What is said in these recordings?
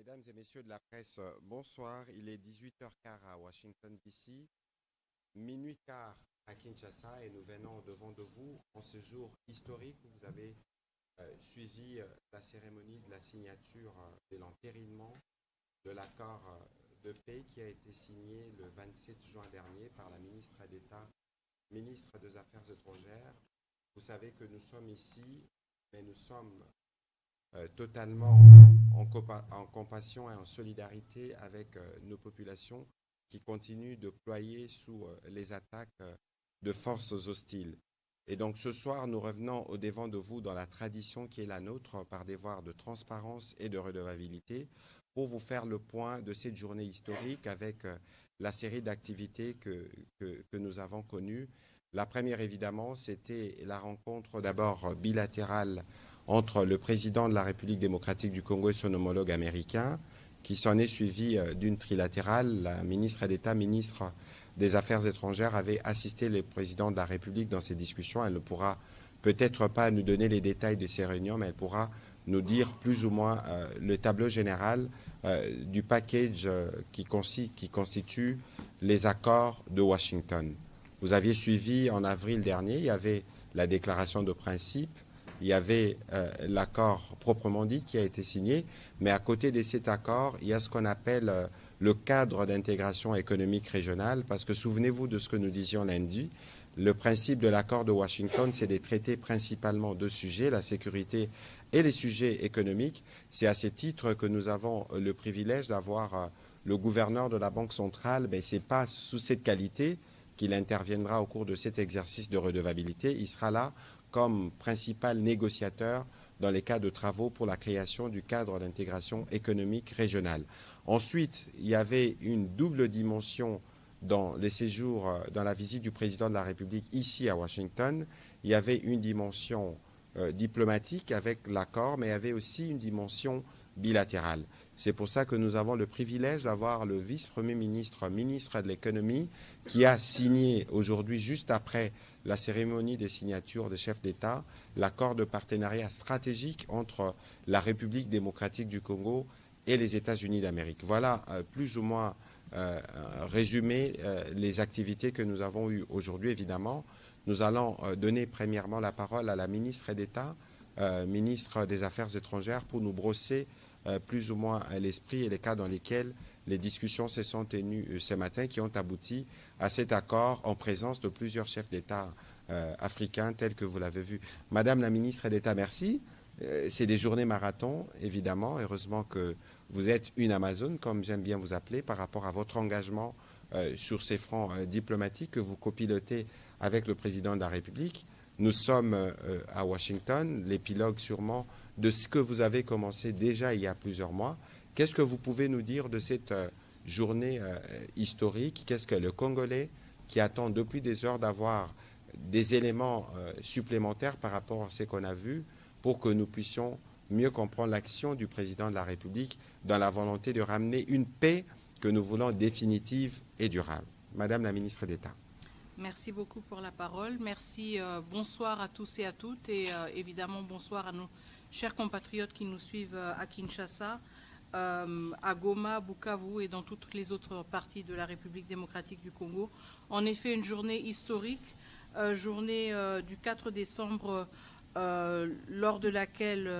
Mesdames et messieurs de la presse, bonsoir. Il est 18h15 à Washington, D.C., minuit quart à Kinshasa et nous venons devant de vous en ce jour historique où vous avez suivi la cérémonie de la signature de l'entérinement de l'accord de paix qui a été signé le 27 juin dernier par la ministre d'État, ministre des Affaires étrangères. Vous savez que nous sommes ici, mais nous sommes totalement en compassion et en solidarité avec nos populations qui continuent de ployer sous les attaques de forces hostiles. Et donc ce soir, nous revenons au devant de vous dans la tradition qui est la nôtre par devoir de transparence et de redevabilité pour vous faire le point de cette journée historique avec la série d'activités que nous avons connues. La première, évidemment, c'était la rencontre d'abord bilatérale entre le président de la République démocratique du Congo et son homologue américain, qui s'en est suivi d'une trilatérale. La ministre d'État, ministre des Affaires étrangères, avait assisté le président de la République dans ces discussions. Elle ne pourra peut-être pas nous donner les détails de ces réunions, mais elle pourra nous dire plus ou moins le tableau général du package qui constitue les accords de Washington. Vous aviez suivi en avril dernier, il y avait la déclaration de principe, il y avait l'accord proprement dit qui a été signé, mais à côté de cet accord, il y a ce qu'on appelle le cadre d'intégration économique régionale, parce que souvenez-vous de ce que nous disions lundi, le principe de l'accord de Washington, c'est de traiter principalement deux sujets, la sécurité et les sujets économiques. C'est à ce titre que nous avons le privilège d'avoir le gouverneur de la Banque centrale, mais ce n'est pas sous cette qualité qu'il interviendra au cours de cet exercice de redevabilité. Il sera là comme principal négociateur dans les cas de travaux pour la création du cadre d'intégration économique régionale. Ensuite, il y avait une double dimension dans les séjours, dans la visite du président de la République ici à Washington. Il y avait une dimension diplomatique avec l'accord, mais il y avait aussi une dimension bilatérale. C'est pour ça que nous avons le privilège d'avoir le vice-premier ministre, ministre de l'économie, qui a signé aujourd'hui, juste après la cérémonie des signatures des chefs d'État, l'accord de partenariat stratégique entre la République démocratique du Congo et les États-Unis d'Amérique. Voilà plus ou moins résumé les activités que nous avons eues aujourd'hui, évidemment. Nous allons donner premièrement la parole à la ministre d'État, ministre des Affaires étrangères, pour nous brosser plus ou moins l'esprit et les cas dans lesquels les discussions se sont tenues ce matin qui ont abouti à cet accord en présence de plusieurs chefs d'État africains tels que vous l'avez vu. Madame la ministre d'État, merci. C'est des journées marathon, évidemment. Heureusement que vous êtes une Amazone, comme j'aime bien vous appeler, par rapport à votre engagement sur ces fronts diplomatiques que vous copilotez avec le président de la République. Nous sommes à Washington, l'épilogue sûrement de ce que vous avez commencé déjà il y a plusieurs mois. Qu'est-ce que vous pouvez nous dire de cette journée historique? Qu'est-ce que le Congolais, qui attend depuis des heures d'avoir des éléments supplémentaires par rapport à ce qu'on a vu, pour que nous puissions mieux comprendre l'action du président de la République dans la volonté de ramener une paix que nous voulons définitive et durable. Madame la ministre d'État. Merci beaucoup pour la parole. Merci. Bonsoir à tous et à toutes. Et évidemment, bonsoir à nos chers compatriotes qui nous suivent à Kinshasa, à Goma, Bukavu et dans toutes les autres parties de la République démocratique du Congo. En effet, une journée historique, journée du 4 décembre, lors de laquelle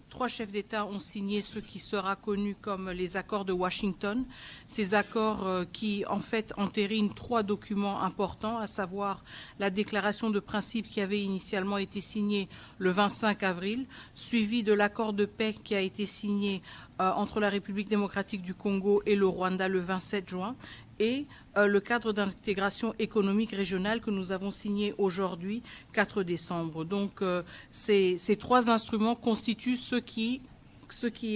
trois chefs d'État ont signé ce qui sera connu comme les accords de Washington. Ces accords qui, en fait, entérinent trois documents importants, à savoir la déclaration de principe qui avait initialement été signée le 25 avril, suivie de l'accord de paix qui a été signé entre la République démocratique du Congo et le Rwanda le 27 juin, et le cadre d'intégration économique régionale que nous avons signé aujourd'hui, 4 décembre. Donc, ces trois instruments constituent ce qui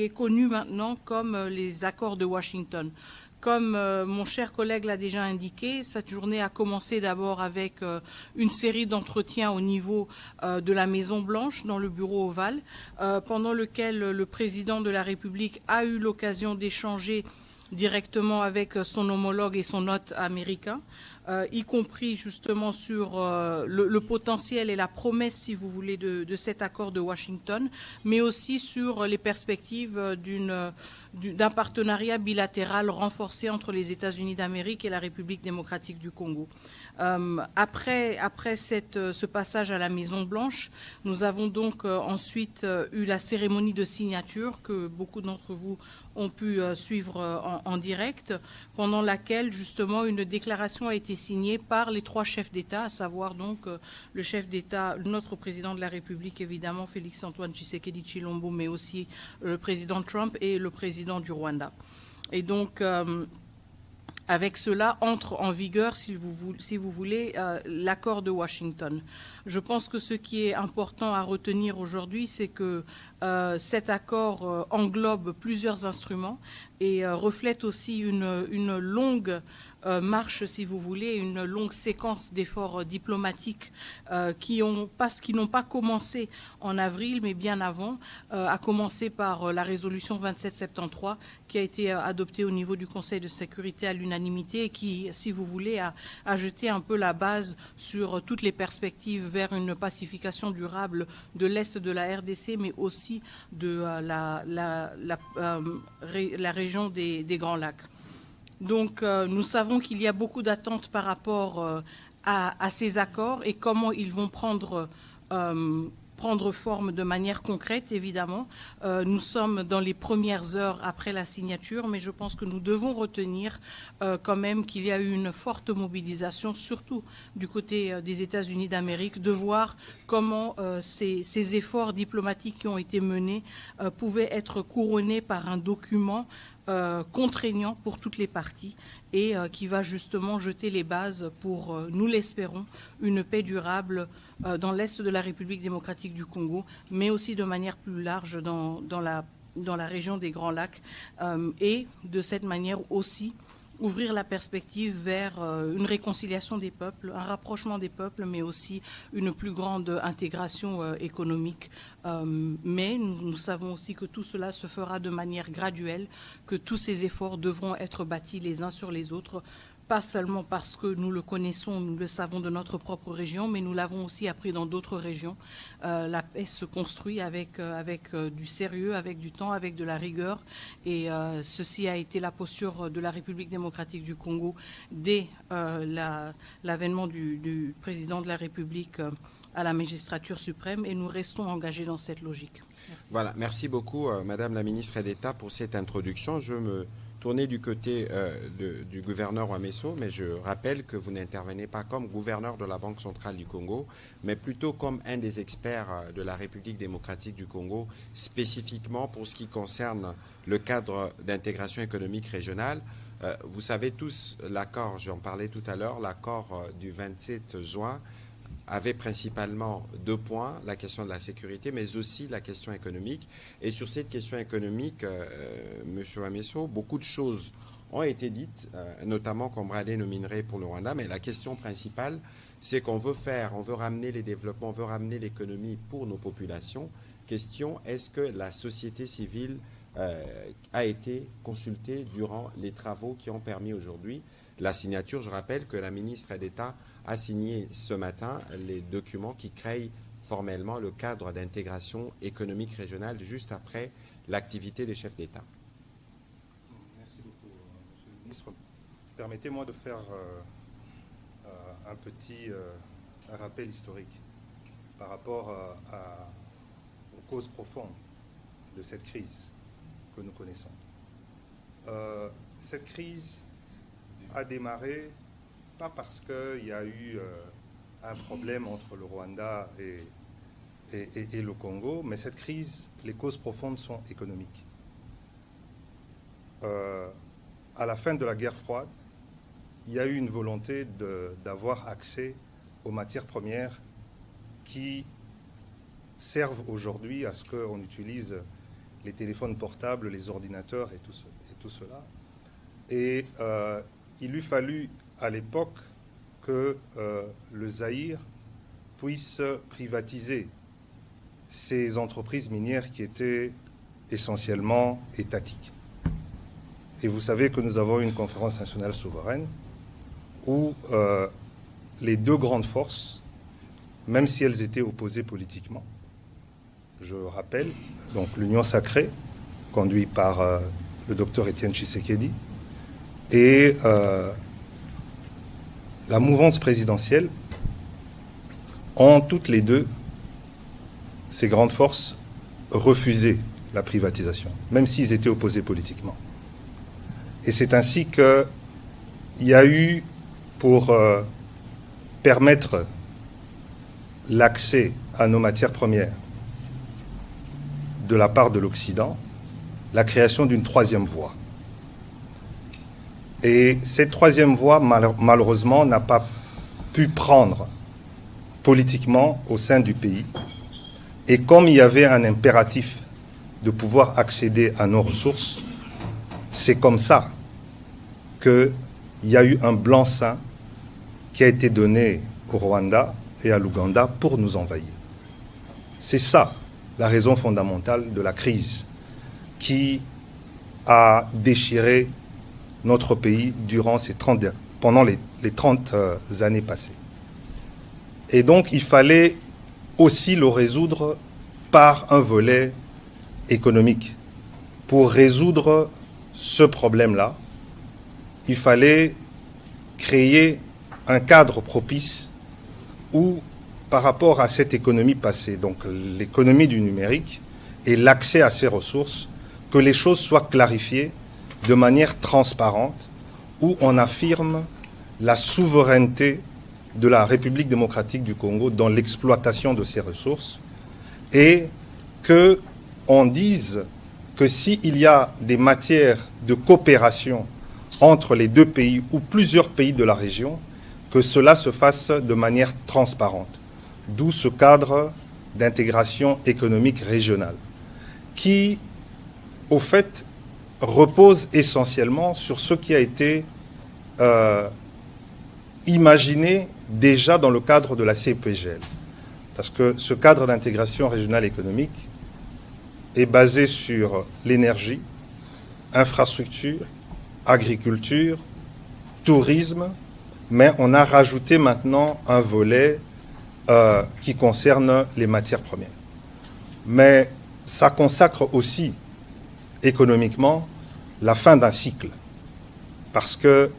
est connu maintenant comme les accords de Washington. Comme mon cher collègue l'a déjà indiqué, cette journée a commencé d'abord avec une série d'entretiens au niveau de la Maison-Blanche, dans le bureau ovale, pendant lequel le président de la République a eu l'occasion d'échanger directement avec son homologue et son hôte américain. y compris justement sur le potentiel et la promesse, si vous voulez, de cet accord de Washington, mais aussi sur les perspectives d'un partenariat bilatéral renforcé entre les États-Unis d'Amérique et la République démocratique du Congo. Après ce passage à la Maison-Blanche, nous avons donc ensuite eu la cérémonie de signature que beaucoup d'entre vous ont pu suivre en direct, pendant laquelle justement une déclaration a été signée par les 3 chefs d'État, à savoir donc le chef d'État, notre président de la République évidemment, Félix-Antoine Tshisekedi Tshilombo, mais aussi le président Trump et le président du Rwanda. Et donc, avec cela, entre en vigueur, si vous voulez, l'accord de Washington. Je pense que ce qui est important à retenir aujourd'hui, c'est que cet accord englobe plusieurs instruments et reflète aussi une longue marche, si vous voulez, une longue séquence d'efforts diplomatiques qui n'ont pas commencé en avril, mais bien avant, à commencer par la résolution 2773 qui a été adoptée au niveau du Conseil de sécurité à l'unanimité et qui, si vous voulez, a jeté un peu la base sur toutes les perspectives vers une pacification durable de l'Est de la RDC, mais aussi de la région des Grands Lacs. Donc, nous savons qu'il y a beaucoup d'attentes par rapport à ces accords et comment ils vont prendre forme de manière concrète, évidemment. Nous sommes dans les premières heures après la signature, mais je pense que nous devons retenir quand même qu'il y a eu une forte mobilisation, surtout du côté des États-Unis d'Amérique, de voir comment ces efforts diplomatiques qui ont été menés pouvaient être couronnés par un document contraignant pour toutes les parties et qui va justement jeter les bases pour, nous l'espérons, une paix durable dans l'Est de la République démocratique du Congo, mais aussi de manière plus large dans la région des Grands Lacs et de cette manière aussi ouvrir la perspective vers une réconciliation des peuples, un rapprochement des peuples, mais aussi une plus grande intégration économique. Mais nous savons aussi que tout cela se fera de manière graduelle, que tous ces efforts devront être bâtis les uns sur les autres, pas seulement parce que nous le connaissons, nous le savons de notre propre région, mais nous l'avons aussi appris dans d'autres régions. La paix se construit avec du sérieux, avec du temps, avec de la rigueur. Et ceci a été la posture de la République démocratique du Congo dès l'avènement du président de la République à la magistrature suprême. Et nous restons engagés dans cette logique. Merci. Voilà, merci beaucoup, Madame la ministre d'État, pour cette introduction. Je me tourner du côté du gouverneur Ouamesso, mais je rappelle que vous n'intervenez pas comme gouverneur de la Banque centrale du Congo, mais plutôt comme un des experts de la République démocratique du Congo, spécifiquement pour ce qui concerne le cadre d'intégration économique régionale. Vous savez tous, l'accord, j'en parlais tout à l'heure, l'accord du 27 juin avait principalement 2 points, la question de la sécurité, mais aussi la question économique. Et sur cette question économique, M. Ouamesso, beaucoup de choses ont été dites, notamment qu'on bradait nos minerais pour le Rwanda, mais la question principale, c'est qu'on veut ramener les développements, on veut ramener l'économie pour nos populations. Question, est-ce que la société civile a été consultée durant les travaux qui ont permis aujourd'hui la signature? Je rappelle que la ministre d'État a signé ce matin les documents qui créent formellement le cadre d'intégration économique régionale juste après l'activité des chefs d'État. Merci beaucoup, Monsieur le ministre. Permettez-moi de faire un petit rappel historique par rapport aux causes profondes de cette crise que nous connaissons. Cette crise a démarré pas parce qu'il y a eu un problème entre le Rwanda et le Congo, mais cette crise, les causes profondes sont économiques. À la fin de la guerre froide, il y a eu une volonté d'avoir accès aux matières premières qui servent aujourd'hui à ce qu'on utilise les téléphones portables, les ordinateurs et tout cela. Et il lui fallut à l'époque que le Zaïre puisse privatiser ces entreprises minières qui étaient essentiellement étatiques. Et vous savez que nous avons une conférence nationale souveraine où les deux grandes forces, même si elles étaient opposées politiquement, je rappelle, donc l'Union sacrée, conduite par le docteur Étienne Tshisekedi, et la mouvance présidentielle, ont toutes les deux, ces grandes forces, refusé la privatisation, même s'ils étaient opposés politiquement. Et c'est ainsi qu'il y a eu, pour permettre l'accès à nos matières premières de la part de l'Occident, la création d'une troisième voie. Et cette troisième voie, malheureusement, n'a pas pu prendre politiquement au sein du pays. Et comme il y avait un impératif de pouvoir accéder à nos ressources, c'est comme ça qu'il y a eu un blanc-seing qui a été donné au Rwanda et à l'Ouganda pour nous envahir. C'est ça la raison fondamentale de la crise qui a déchiré notre pays durant pendant les 30 années passées. Et donc il fallait aussi le résoudre par un volet économique. Pour résoudre ce problème-là, il fallait créer un cadre propice où, par rapport à cette économie passée, donc l'économie du numérique et l'accès à ces ressources, que les choses soient clarifiées de manière transparente, où on affirme la souveraineté de la République démocratique du Congo dans l'exploitation de ces ressources, et qu'on dise que s'il y a des matières de coopération entre les deux pays ou plusieurs pays de la région, que cela se fasse de manière transparente. D'où ce cadre d'intégration économique régionale, qui, au fait, repose essentiellement sur ce qui a été imaginé déjà dans le cadre de la CEPGL. Parce que ce cadre d'intégration régionale économique est basé sur l'énergie, infrastructure, agriculture, tourisme, mais on a rajouté maintenant un volet qui concerne les matières premières. Mais ça consacre aussi économiquement la fin d'un cycle, parce que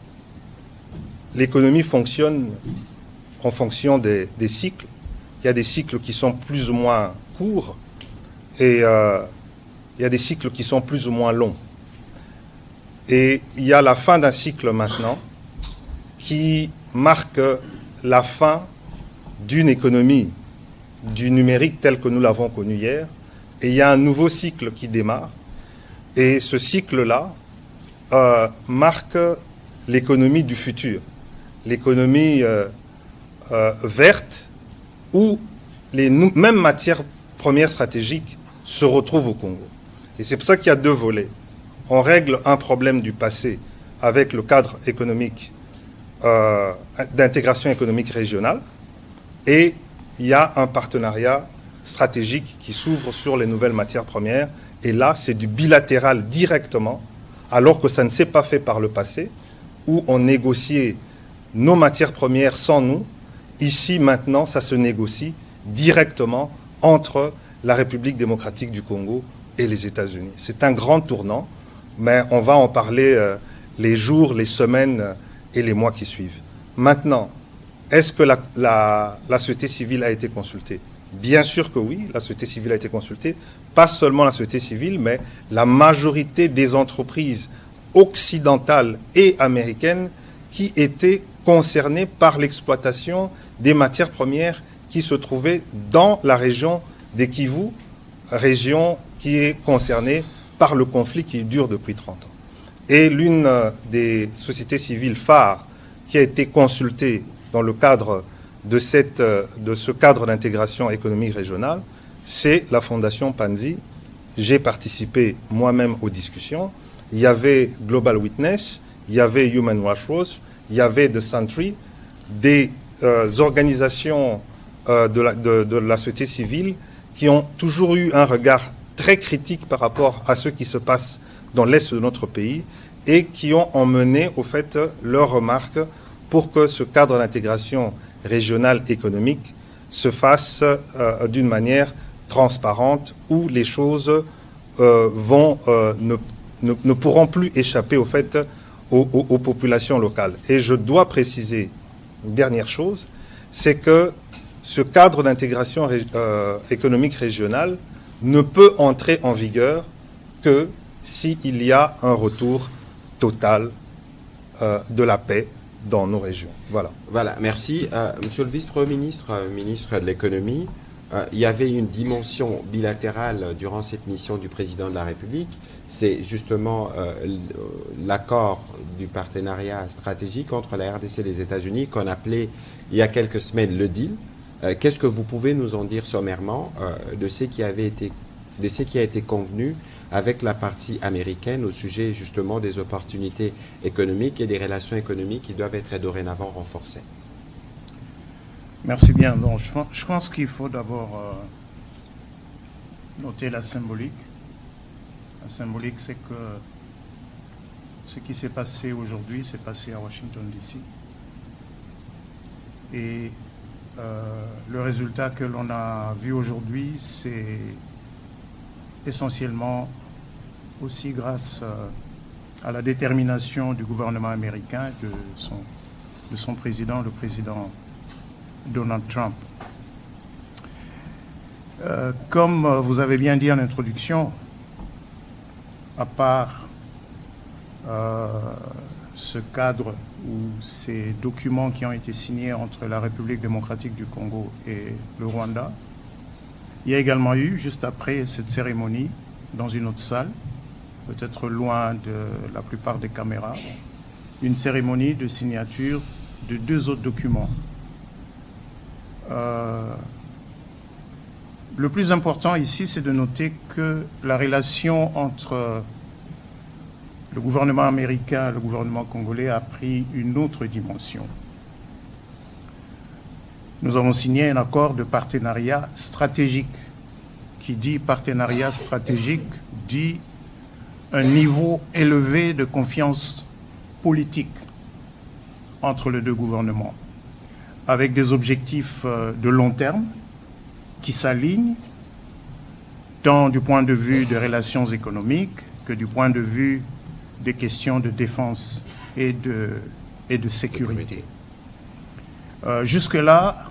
l'économie fonctionne en fonction des cycles. Il y a des cycles qui sont plus ou moins courts et il y a des cycles qui sont plus ou moins longs. Et il y a la fin d'un cycle maintenant qui marque la fin d'une économie du numérique telle que nous l'avons connue hier. Et il y a un nouveau cycle qui démarre. Et ce cycle-là marque l'économie du futur, l'économie verte, où les mêmes matières premières stratégiques se retrouvent au Congo. Et c'est pour ça qu'il y a deux volets. On règle un problème du passé avec le cadre économique d'intégration économique régionale, et il y a un partenariat stratégique qui s'ouvre sur les nouvelles matières premières. Et là, c'est du bilatéral directement, alors que ça ne s'est pas fait par le passé, où on négociait nos matières premières sans nous. Ici, maintenant, ça se négocie directement entre la République démocratique du Congo et les États-Unis. C'est un grand tournant, mais on va en parler les jours, les semaines et les mois qui suivent. Maintenant, est-ce que la société civile a été consultée? Bien sûr que oui, la société civile a été consultée. Pas seulement la société civile, mais la majorité des entreprises occidentales et américaines qui étaient concernées par l'exploitation des matières premières qui se trouvaient dans la région des Kivu, région qui est concernée par le conflit qui dure depuis 30 ans. Et l'une des sociétés civiles phares qui a été consultée dans le cadre de ce cadre d'intégration économique régionale, c'est la Fondation Panzi. J'ai participé moi-même aux discussions. Il y avait Global Witness, il y avait Human Rights Watch, il y avait The Sentry, des organisations de la société civile qui ont toujours eu un regard très critique par rapport à ce qui se passe dans l'est de notre pays et qui ont emmené, au fait, leurs remarques pour que ce cadre d'intégration régionale économique se fasse d'une manière transparente, où les choses ne pourront plus échapper au fait aux populations locales. Et je dois préciser une dernière chose, c'est que ce cadre d'intégration économique régionale ne peut entrer en vigueur que s'il y a un retour total de la paix dans nos régions. Voilà. Voilà, merci. Monsieur le vice-premier ministre, ministre de l'économie, il y avait une dimension bilatérale durant cette mission du président de la République. C'est justement l'accord du partenariat stratégique entre la RDC et les États-Unis qu'on appelait il y a quelques semaines le deal. Qu'est-ce que vous pouvez nous en dire sommairement de ce qui a été convenu avec la partie américaine au sujet justement des opportunités économiques et des relations économiques qui doivent être dorénavant renforcées? Merci bien. Donc, je pense qu'il faut d'abord noter la symbolique. La symbolique, c'est que ce qui s'est passé aujourd'hui s'est passé à Washington, D.C. Et le résultat que l'on a vu aujourd'hui, c'est essentiellement aussi grâce à la détermination du gouvernement américain, de son président, le président Donald Trump. Comme vous avez bien dit en introduction, à part ce cadre ou ces documents qui ont été signés entre la République démocratique du Congo et le Rwanda, il y a également eu, juste après cette cérémonie, dans une autre salle, peut-être loin de la plupart des caméras, une cérémonie de signature de 2 autres documents. Le plus important ici, c'est de noter que la relation entre le gouvernement américain et le gouvernement congolais a pris une autre dimension. Nous avons signé un accord de partenariat stratégique. Qui dit partenariat stratégique dit un niveau élevé de confiance politique entre les 2 gouvernements, avec des objectifs de long terme qui s'alignent tant du point de vue des relations économiques que du point de vue des questions de défense et de sécurité. Jusque-là,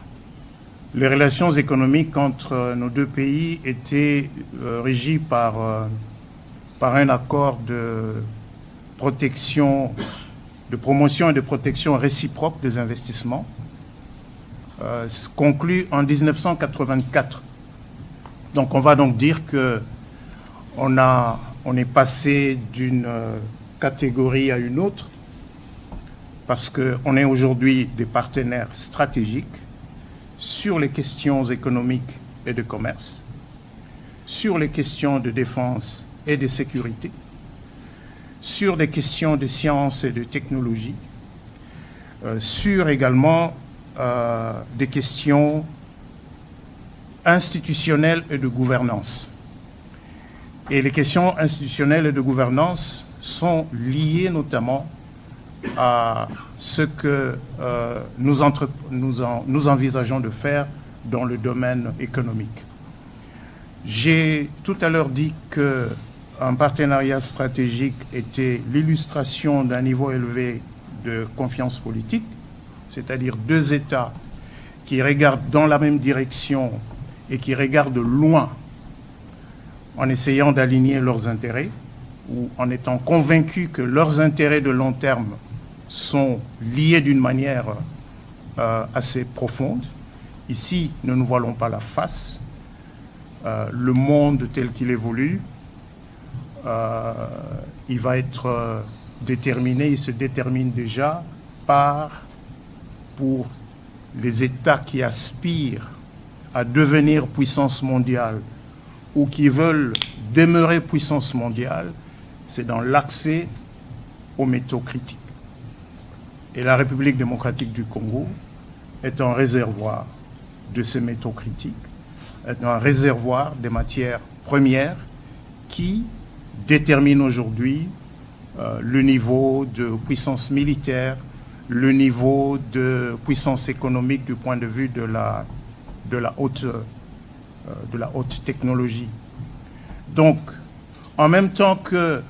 les relations économiques entre nos 2 pays étaient régies par un accord de protection, de promotion et de protection réciproque des investissements, conclu en 1984. Donc on va donc dire qu'on est passé d'une catégorie à une autre, parce qu'on est aujourd'hui des partenaires stratégiques sur les questions économiques et de commerce, sur les questions de défense et de sécurité, sur des questions de sciences et de technologie, sur également des questions institutionnelles et de gouvernance. Et les questions institutionnelles et de gouvernance sont liées notamment à ce que nous envisageons de faire dans le domaine économique. J'ai tout à l'heure dit qu'un partenariat stratégique était l'illustration d'un niveau élevé de confiance politique, c'est-à-dire 2 États qui regardent dans la même direction et qui regardent loin en essayant d'aligner leurs intérêts ou en étant convaincus que leurs intérêts de long terme sont liés d'une manière assez profonde. Ici, ne nous voilons pas la face. Le monde tel qu'il évolue, il va être déterminé, il se détermine déjà pour les États qui aspirent à devenir puissance mondiale ou qui veulent demeurer puissance mondiale, c'est dans l'accès aux métaux critiques. Et la République démocratique du Congo est un réservoir de ces métaux critiques, est un réservoir des matières premières qui détermine aujourd'hui le niveau de puissance militaire, le niveau de puissance économique du point de vue de la haute technologie. Donc, en même temps que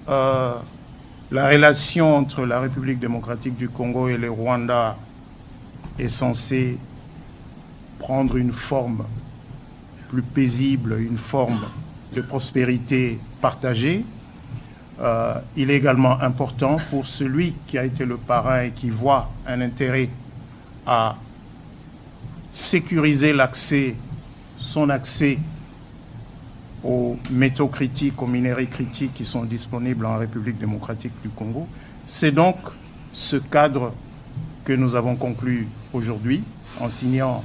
la relation entre la République démocratique du Congo et le Rwanda est censée prendre une forme plus paisible, une forme de prospérité partagée, il est également important pour celui qui a été le parrain et qui voit un intérêt à sécuriser son accès aux métaux critiques, aux minéraux critiques qui sont disponibles en République démocratique du Congo. C'est donc ce cadre que nous avons conclu aujourd'hui en signant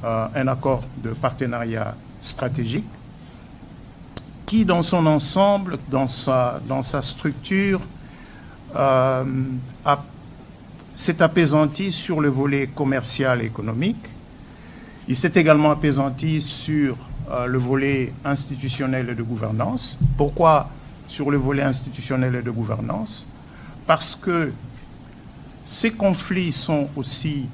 un accord de partenariat stratégique qui, dans son ensemble, dans sa structure, s'est apaisanti sur le volet commercial et économique. Il s'est également apaisanti sur le volet institutionnel et de gouvernance. Pourquoi sur le volet institutionnel et de gouvernance? Parce que ces conflits sont aussi,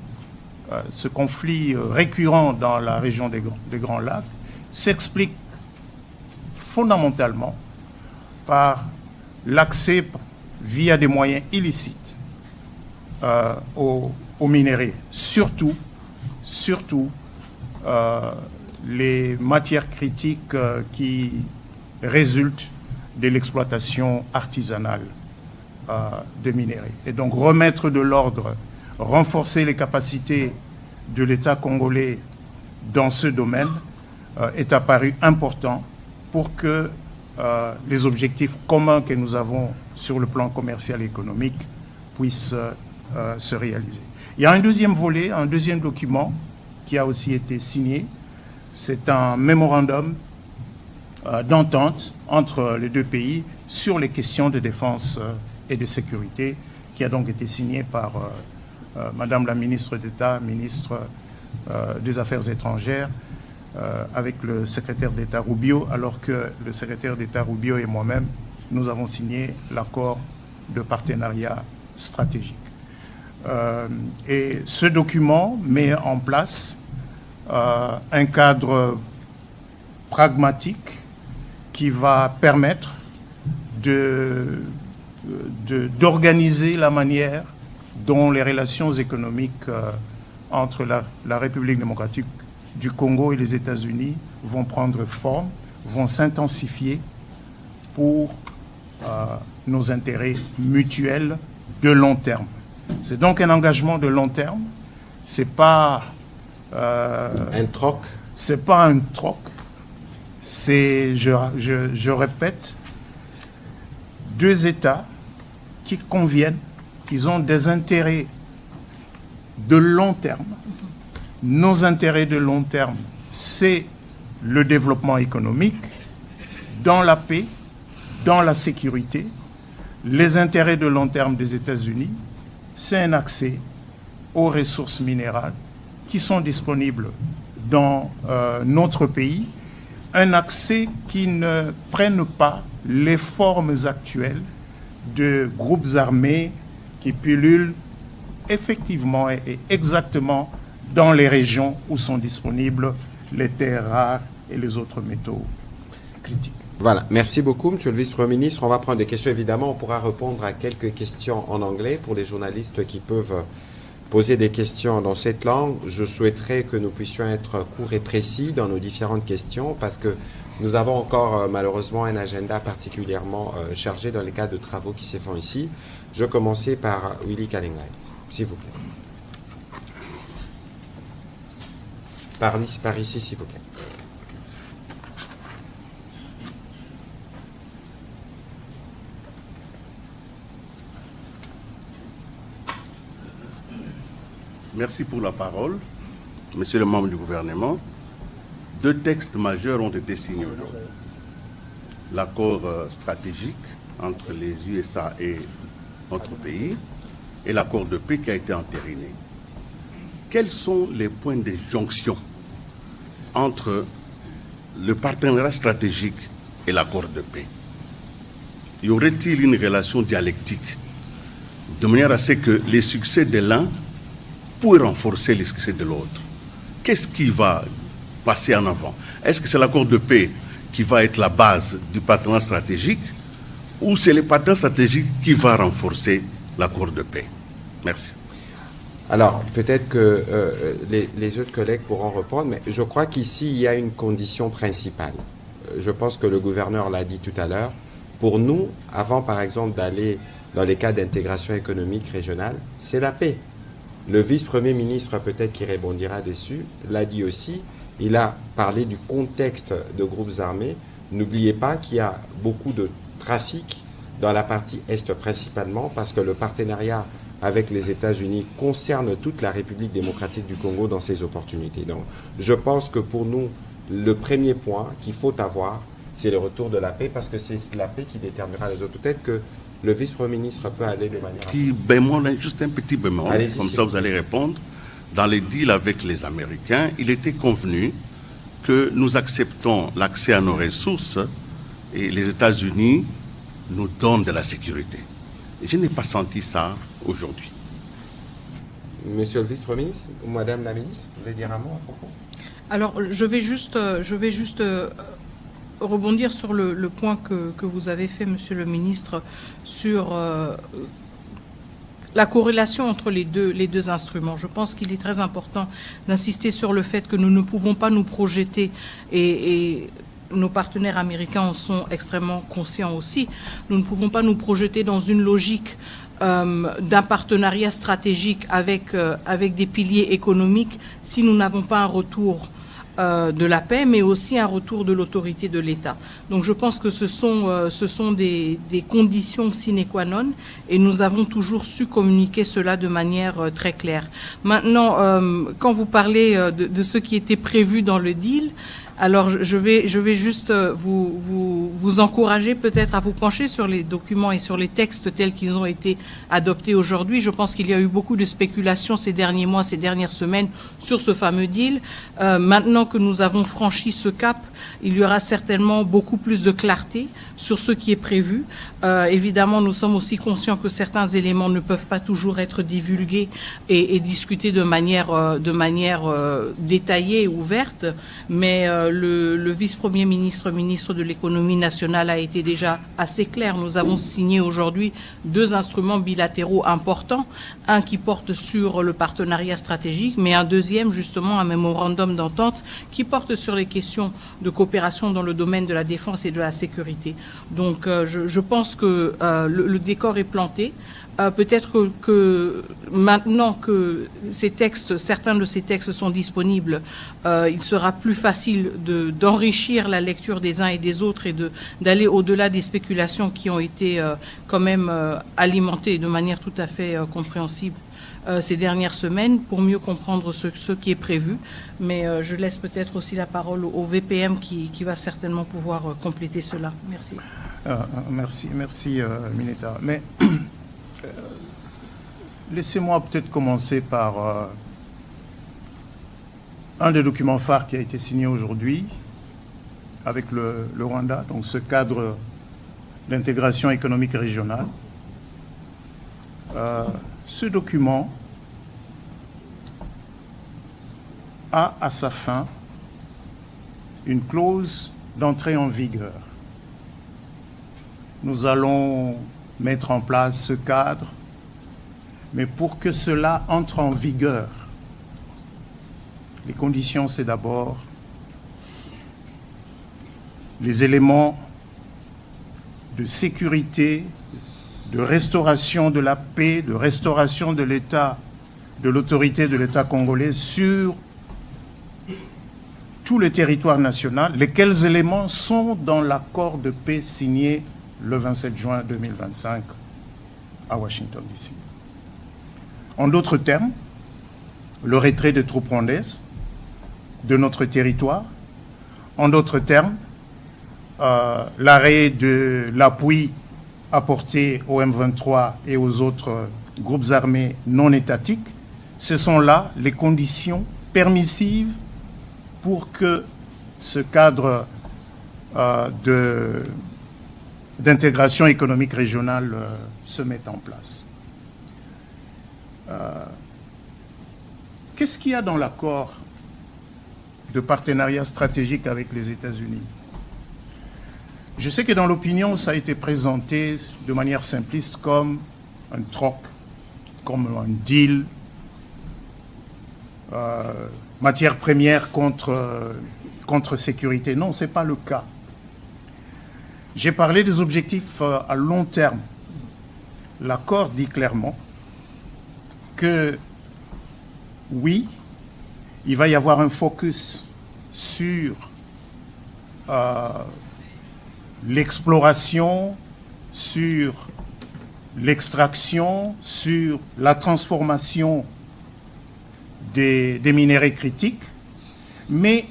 ce conflit récurrent dans la région des Grands Lacs s'explique fondamentalement par l'accès via des moyens illicites aux minéraux, surtout les matières critiques qui résultent de l'exploitation artisanale de minéraux. Et donc remettre de l'ordre, renforcer les capacités de l'État congolais dans ce domaine est apparu important pour que les objectifs communs que nous avons sur le plan commercial et économique puissent se réaliser. Il y a un deuxième volet, un deuxième document qui a aussi été signé. C'est un mémorandum d'entente entre les deux pays sur les questions de défense et de sécurité qui a donc été signé par Madame la ministre d'État, ministre des Affaires étrangères, avec le secrétaire d'État Rubio, alors que le secrétaire d'État Rubio et moi-même, nous avons signé l'accord de partenariat stratégique. Et ce document met en place un cadre pragmatique qui va permettre d'organiser la manière dont les relations économiques entre la République démocratique du Congo et les États-Unis vont prendre forme, vont s'intensifier pour nos intérêts mutuels de long terme. C'est donc un engagement de long terme. C'est pas un troc. C'est pas un troc. C'est, je répète, deux États qui conviennent, qui ont des intérêts de long terme. Nos intérêts de long terme, c'est le développement économique, dans la paix, dans la sécurité. Les intérêts de long terme des États-Unis, c'est un accès aux ressources minérales qui sont disponibles dans notre pays, un accès qui ne prenne pas les formes actuelles de groupes armés qui pullulent effectivement et exactement dans les régions où sont disponibles les terres rares et les autres métaux critiques. Voilà, merci beaucoup, Monsieur le Vice-Premier ministre. On va prendre des questions, évidemment. On pourra répondre à quelques questions en anglais pour les journalistes qui peuvent poser des questions dans cette langue. Je souhaiterais que nous puissions être courts et précis dans nos différentes questions parce que nous avons encore malheureusement un agenda particulièrement chargé dans les cas de travaux qui se font ici. Je vais commencer par Willy Kalingai, s'il vous plaît. Par ici, s'il vous plaît. Merci pour la parole. Monsieur le membre du gouvernement, deux textes majeurs ont été signés aujourd'hui. L'accord stratégique entre les USA et notre pays et l'accord de paix qui a été entériné. Quels sont les points de jonction entre le partenariat stratégique et l'accord de paix? Y aurait-il une relation dialectique de manière à ce que les succès de l'un puissent renforcer les succès de l'autre. Qu'est-ce qui va passer en avant? Est-ce que c'est l'accord de paix qui va être la base du partenariat stratégique ou c'est le partenariat stratégique qui va renforcer l'accord de paix? Merci. Alors, peut-être que les autres collègues pourront répondre, mais je crois qu'ici, il y a une condition principale. Je pense que le gouverneur l'a dit tout à l'heure. Pour nous, avant, par exemple, d'aller dans les cas d'intégration économique régionale, c'est la paix. Le vice-premier ministre, peut-être qui répondra dessus, l'a dit aussi. Il a parlé du contexte de groupes armés. N'oubliez pas qu'il y a beaucoup de trafic dans la partie Est principalement, parce que le partenariat avec les États-Unis concerne toute la République démocratique du Congo dans ses opportunités. Donc, je pense que pour nous, le premier point qu'il faut avoir, c'est le retour de la paix, parce que c'est la paix qui déterminera les autres. Peut-être que le vice-premier ministre peut aller de manière... Petit bémol, juste un petit bémol, comme ça vous allez répondre. Dans les deals avec les Américains, il était convenu que nous acceptons l'accès à nos ressources et les États-Unis nous donnent de la sécurité. Je n'ai pas senti ça aujourd'hui. Monsieur le vice-premier ministre ou madame la ministre, vous voulez dire un mot à propos? Alors, je vais juste rebondir sur le point que vous avez fait, monsieur le ministre, sur la corrélation entre les deux instruments. Je pense qu'il est très important d'insister sur le fait que nous ne pouvons pas nous projeter et nos partenaires américains en sont extrêmement conscients aussi. Nous ne pouvons pas nous projeter dans une logique d'un partenariat stratégique avec des piliers économiques si nous n'avons pas un retour de la paix, mais aussi un retour de l'autorité de l'État. Donc je pense que ce sont des conditions sine qua non et nous avons toujours su communiquer cela de manière très claire. Maintenant, quand vous parlez de ce qui était prévu dans le deal, alors je vais juste vous encourager peut-être à vous pencher sur les documents et sur les textes tels qu'ils ont été adoptés aujourd'hui. Je pense qu'il y a eu beaucoup de spéculations ces derniers mois, ces dernières semaines sur ce fameux deal. Maintenant que nous avons franchi ce cap, il y aura certainement beaucoup plus de clarté sur ce qui est prévu. Évidemment, nous sommes aussi conscients que certains éléments ne peuvent pas toujours être divulgués et discutés de manière détaillée et ouverte, mais le vice-premier ministre, ministre de l'économie nationale a été déjà assez clair. Nous avons signé aujourd'hui 2 instruments bilatéraux importants, un qui porte sur le partenariat stratégique, mais un deuxième, justement, un mémorandum d'entente qui porte sur les questions de coopération dans le domaine de la défense et de la sécurité. Donc, je pense que le décor est planté. Peut-être que maintenant que certains de ces textes sont disponibles, il sera plus facile d'enrichir la lecture des uns et des autres et d'aller au-delà des spéculations qui ont été quand même alimentées de manière tout à fait compréhensible ces dernières semaines pour mieux comprendre ce qui est prévu. Mais je laisse peut-être aussi la parole au VPM qui va certainement pouvoir compléter cela. Merci. Merci, Mineta. Mais laissez-moi peut-être commencer par un des documents phares qui a été signé aujourd'hui avec le Rwanda, donc ce cadre d'intégration économique régionale. Ce document a à sa fin une clause d'entrée en vigueur. Nous allons mettre en place ce cadre, mais pour que cela entre en vigueur, les conditions, c'est d'abord les éléments de sécurité, de restauration de la paix, de restauration de l'État, de l'autorité de l'État congolais sur tout le territoire national, lesquels éléments sont dans l'accord de paix signé le 27 juin 2025 à Washington, D.C. En d'autres termes, le retrait des troupes rwandaises de notre territoire. En d'autres termes, l'arrêt de l'appui apporté au M23 et aux autres groupes armés non étatiques. Ce sont là les conditions permissives pour que ce cadre d'intégration économique régionale se mette en place. Qu'est-ce qu'il y a dans l'accord de partenariat stratégique avec les États-Unis? Je sais que dans l'opinion, ça a été présenté de manière simpliste comme un troc, comme un deal, matière première contre sécurité. Non, ce n'est pas le cas. J'ai parlé des objectifs à long terme. L'accord dit clairement que, oui, il va y avoir un focus sur l'exploration, sur l'extraction, sur la transformation des minéraux critiques, mais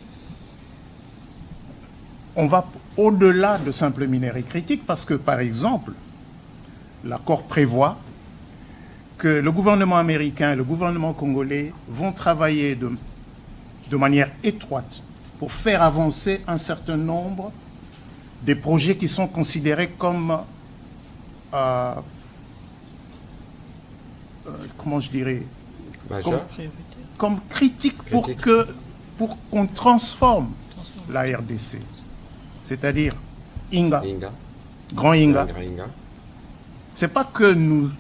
on va au-delà de simples minéraux critiques parce que, par exemple, l'accord prévoit que le gouvernement américain et le gouvernement congolais vont travailler de manière étroite pour faire avancer un certain nombre des projets qui sont considérés comme, comment je dirais, comme critiques pour qu'on transforme la RDC. C'est-à-dire Inga, Grand Inga. Ce n'est pas que nous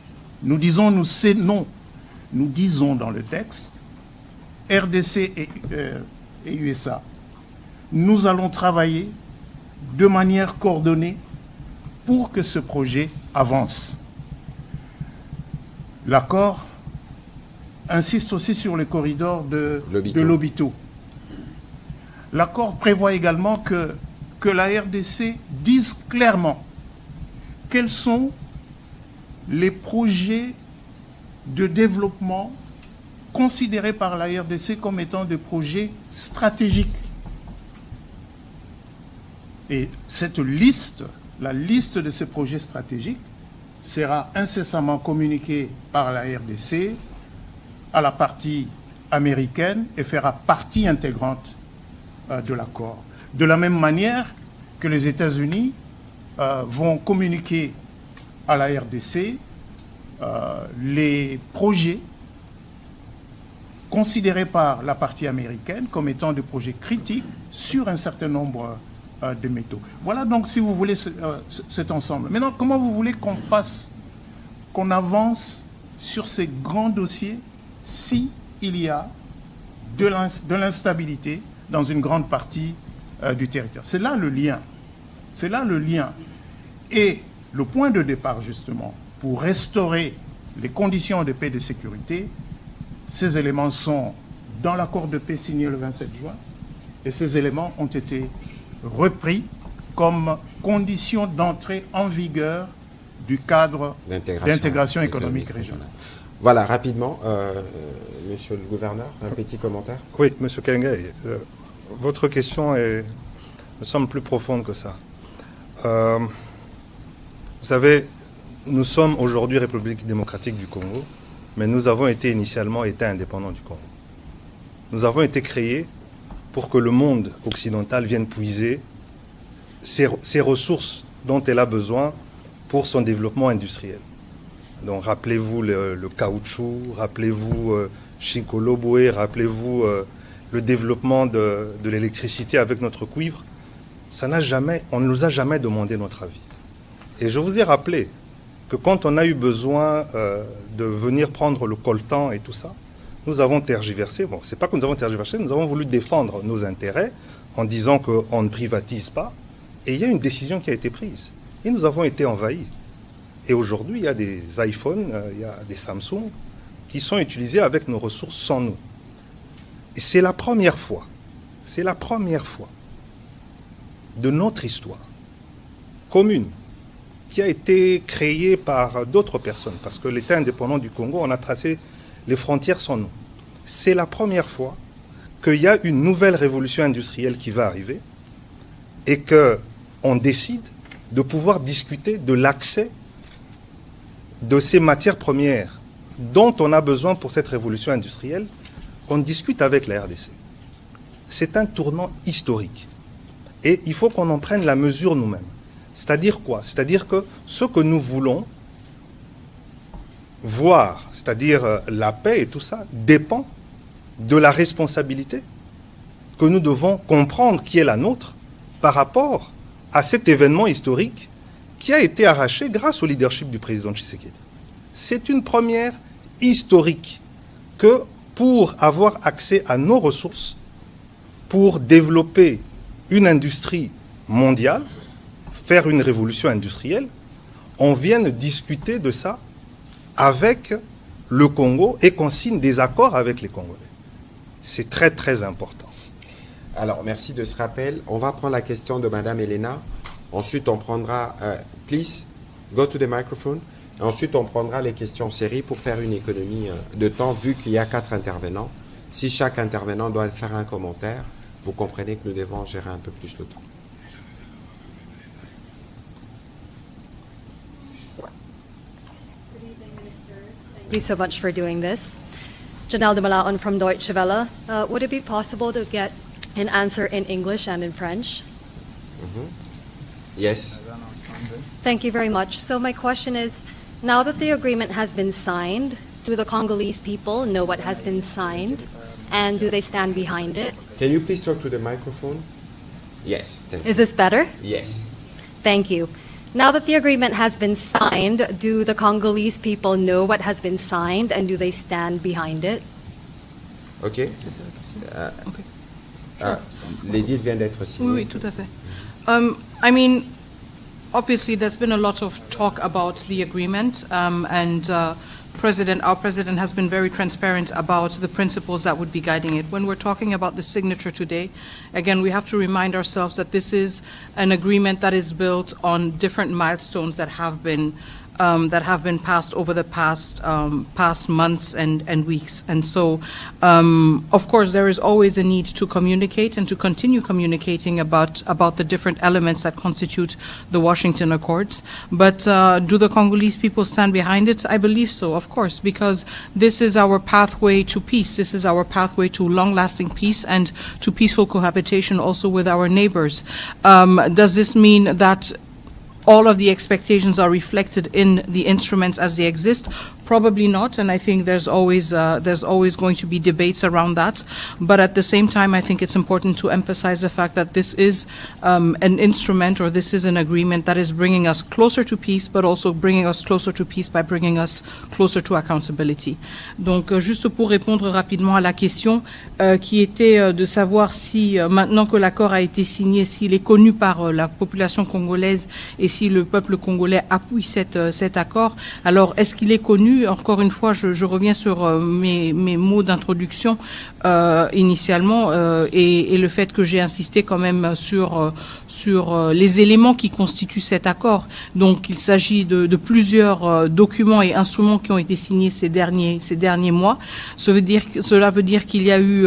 disons non. Nous disons dans le texte, RDC et USA, nous allons travailler de manière coordonnée pour que ce projet avance. L'accord insiste aussi sur les corridors de Lobito. L'accord prévoit également que la RDC dise clairement quels sont les projets de développement considérés par la RDC comme étant des projets stratégiques. Et cette liste, la liste de ces projets stratégiques, sera incessamment communiquée par la RDC à la partie américaine et fera partie intégrante de l'accord. De la même manière que les États-Unis vont communiquer à la RDC les projets considérés par la partie américaine comme étant des projets critiques sur un certain nombre de métaux. Voilà donc, si vous voulez, cet ensemble. Maintenant, comment vous voulez qu'on avance sur ces grands dossiers si il y a de l'instabilité dans une grande partie du territoire? C'est là le lien. C'est là le lien. Et le point de départ, justement, pour restaurer les conditions de paix et de sécurité, ces éléments sont dans l'accord de paix signé le 27 juin, et ces éléments ont été repris comme condition d'entrée en vigueur du cadre d'intégration économique régionale. Voilà, rapidement, monsieur le gouverneur, un petit commentaire. Oui, monsieur Kengay, votre question me semble plus profonde que ça. Vous savez, nous sommes aujourd'hui République démocratique du Congo, mais nous avons été initialement État indépendant du Congo. Nous avons été créés pour que le monde occidental vienne puiser ses ressources dont elle a besoin pour son développement industriel. Donc rappelez-vous le caoutchouc, rappelez-vous Chikolobwe, rappelez-vous le développement de l'électricité avec notre cuivre. On ne nous a jamais demandé notre avis. Et je vous ai rappelé que quand on a eu besoin de venir prendre le coltan et tout ça, nous avons tergiversé. Bon, c'est pas que nous avons tergiversé, nous avons voulu défendre nos intérêts en disant qu'on ne privatise pas. Et il y a une décision qui a été prise. Et nous avons été envahis. Et aujourd'hui, il y a des iPhones, il y a des Samsung qui sont utilisés avec nos ressources sans nous. Et c'est la première fois de notre histoire commune qui a été créée par d'autres personnes. Parce que l'État indépendant du Congo, on a tracé les frontières sans nous. C'est la première fois qu'il y a une nouvelle révolution industrielle qui va arriver et qu'on décide de pouvoir discuter de l'accès de ces matières premières dont on a besoin pour cette révolution industrielle, qu'on discute avec la RDC. C'est un tournant historique. Et il faut qu'on en prenne la mesure nous-mêmes. C'est-à-dire quoi? C'est-à-dire que ce que nous voulons, voir, c'est-à-dire la paix et tout ça, dépend de la responsabilité que nous devons comprendre qui est la nôtre par rapport à cet événement historique qui a été arraché grâce au leadership du président Tshisekedi. C'est une première historique que pour avoir accès à nos ressources, pour développer une industrie mondiale, faire une révolution industrielle, on vient discuter de ça avec le Congo et qu'on signe des accords avec les Congolais. C'est très, très important. Alors, merci de ce rappel. On va prendre la question de Madame Elena. Ensuite, on prendra... please, go to the microphone. Et ensuite, on prendra les questions séries pour faire une économie de temps, vu qu'il y a 4 intervenants. Si chaque intervenant doit faire un commentaire, vous comprenez que nous devons gérer un peu plus le temps. Thank you so much for doing this. Janelle de Malaon from Deutsche Welle. Would it be possible to get an answer in English and in French? Yes. Thank you very much. So my question is, now that the agreement has been signed, do the Congolese people know what has been signed, and do they stand behind it? Can you please talk to the microphone? Yes. Thank you. Is this better? Yes. Thank you. Now that the agreement has been signed, do the Congolese people know what has been signed, and do they stand behind it? OK. L'édit vient d'être signé. Oui, tout à fait. I mean, obviously, there's been a lot of talk about the agreement, and our president has been very transparent about the principles that would be guiding it. When we're talking about the signature today, again, we have to remind ourselves that this is an agreement that is built on different milestones that have been passed over the past months and weeks. And so, of course, there is always a need to communicate and to continue communicating about the different elements that constitute the Washington Accords. But do the Congolese people stand behind it? I believe so, of course, because this is our pathway to peace. This is our pathway to long-lasting peace and to peaceful cohabitation also with our neighbors. Does this mean that all of the expectations are reflected in the instruments as they exist? Probably not, and I think there's always going to be debates around that. But at the same time, I think it's important to emphasize the fact that this is an instrument, or this is an agreement that is bringing us closer to peace, but also bringing us closer to peace by bringing us closer to accountability. Donc, juste pour répondre rapidement à la question qui était de savoir si, maintenant que l'accord a été signé, s'il est connu par la population congolaise et si le peuple congolais appuie cet accord. Alors, est-ce qu'il est connu? Encore une fois, je reviens sur mes mots d'introduction initialement et le fait que j'ai insisté quand même sur les éléments qui constituent cet accord. Donc, il s'agit de plusieurs documents et instruments qui ont été signés ces derniers mois. Cela veut dire qu'il y a eu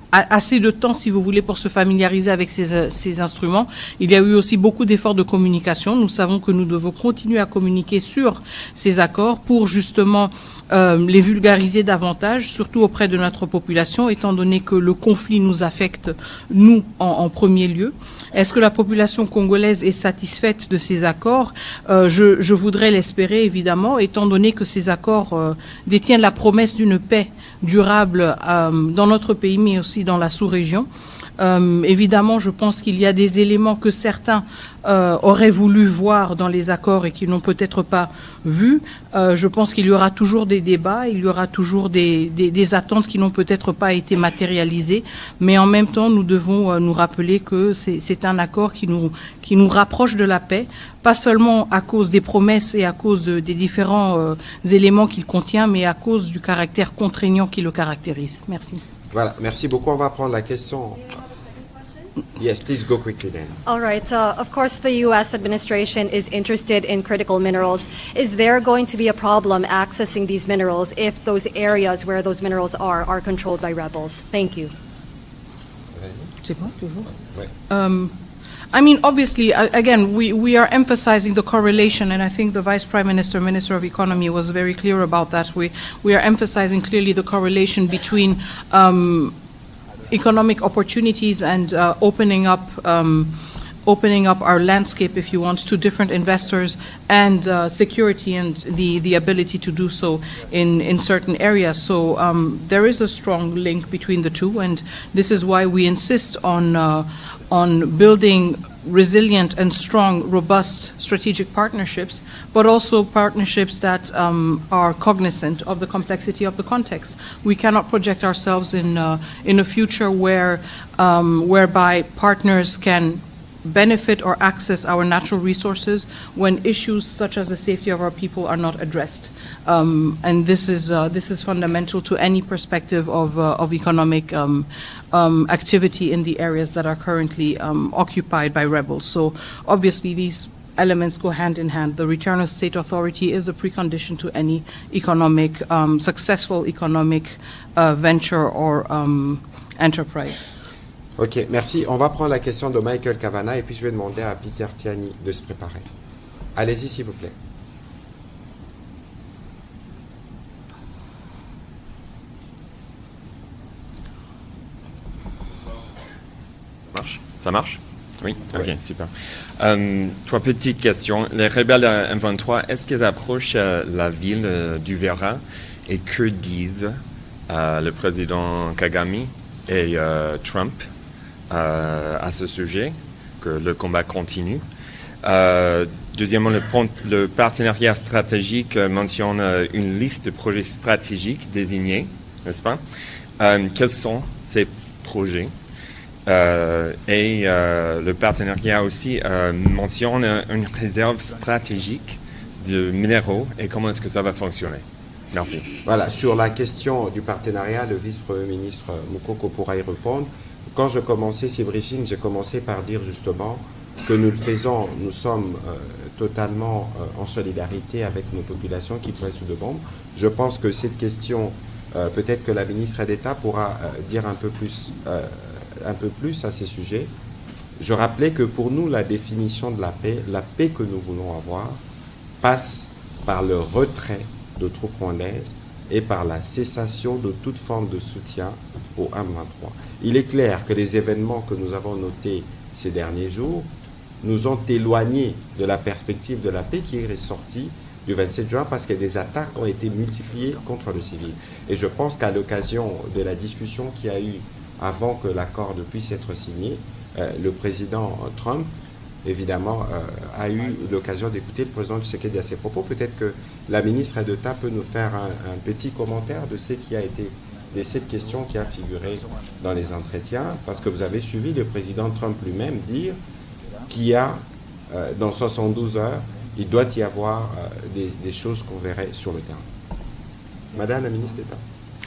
assez de temps, si vous voulez, pour se familiariser avec ces instruments. Il y a eu aussi beaucoup d'efforts de communication. Nous savons que nous devons continuer à communiquer sur ces accords pour justement les vulgariser davantage, surtout auprès de notre population, étant donné que le conflit nous affecte, nous, en premier lieu. Est-ce que la population congolaise est satisfaite de ces accords? Je voudrais l'espérer, évidemment, étant donné que ces accords détiennent la promesse d'une paix durable dans notre pays, mais aussi dans la sous-région. Évidemment, je pense qu'il y a des éléments que certains auraient voulu voir dans les accords et qui n'ont peut-être pas vu. Je pense qu'il y aura toujours des débats, il y aura toujours des attentes qui n'ont peut-être pas été matérialisées, mais en même temps, nous devons nous rappeler que c'est un accord qui nous rapproche de la paix, pas seulement à cause des promesses et à cause des différents éléments qu'il contient, mais à cause du caractère contraignant qui le caractérise. Merci. Voilà, merci beaucoup. On va prendre la question. Yes, please go quickly then. All right. Of course, the U.S. administration is interested in critical minerals. Is there going to be a problem accessing these minerals if those areas where those minerals are controlled by rebels? Thank you. C'est bon, toujours? Ouais. I mean, obviously, again, we are emphasizing the correlation, and I think the Vice Prime Minister, Minister of Economy, was very clear about that. We are emphasizing clearly the correlation between economic opportunities and opening up opening up our landscape, if you want, to different investors and security and the ability to do so in certain areas. So there is a strong link between the two, and this is why we insist on building resilient and strong, robust strategic partnerships, but also partnerships that are cognizant of the complexity of the context. We cannot project ourselves in a future whereby partners can benefit or access our natural resources when issues such as the safety of our people are not addressed. And this is fundamental to any perspective of economic activity in the areas that are currently occupied by rebels. So obviously these elements go hand in hand. The return of state authority is a precondition to any economic, successful economic venture or enterprise. Ok, merci. On va prendre la question de Michael Cavana et puis je vais demander à Peter Tiani de se préparer. Allez-y, s'il vous plaît. Ça marche? Oui? Ok, super. Trois petites questions. Les rebelles M23, est-ce qu'ils approchent la ville d'Uvira et que disent le président Kagame et Trump à ce sujet, que le combat continue? Deuxièmement, le partenariat stratégique mentionne une liste de projets stratégiques désignés, n'est-ce pas? Quels sont ces projets? Et le partenariat aussi mentionne une réserve stratégique de minéraux et comment est-ce que ça va fonctionner? Merci. Voilà, sur la question du partenariat, le vice-premier ministre Moukoko pourra y répondre. Quand je commençais ces briefings, j'ai commencé par dire justement que nous le faisons, nous sommes totalement en solidarité avec nos populations qui pourraient être sous de bombes. Je pense que cette question, peut-être que la ministre d'État pourra dire un peu plus à ces sujets. Je rappelais que pour nous, la définition de la paix que nous voulons avoir, passe par le retrait de troupes rwandaises et par la cessation de toute forme de soutien au M23. Il est clair que les événements que nous avons notés ces derniers jours nous ont éloignés de la perspective de la paix qui est ressortie du 27 juin parce que des attaques ont été multipliées contre le civil. Et je pense qu'à l'occasion de la discussion qu'il y a eu avant que l'accord puisse être signé, le président Trump, évidemment, a eu l'occasion d'écouter le président Tshisekedi à ses propos. Peut-être que la ministre d'État peut nous faire un petit commentaire de ce qui a été, de cette question qui a figuré dans les entretiens, parce que vous avez suivi le président Trump lui-même dire qu'il y a, dans 72 heures, il doit y avoir des choses qu'on verrait sur le terrain. Madame la ministre d'État.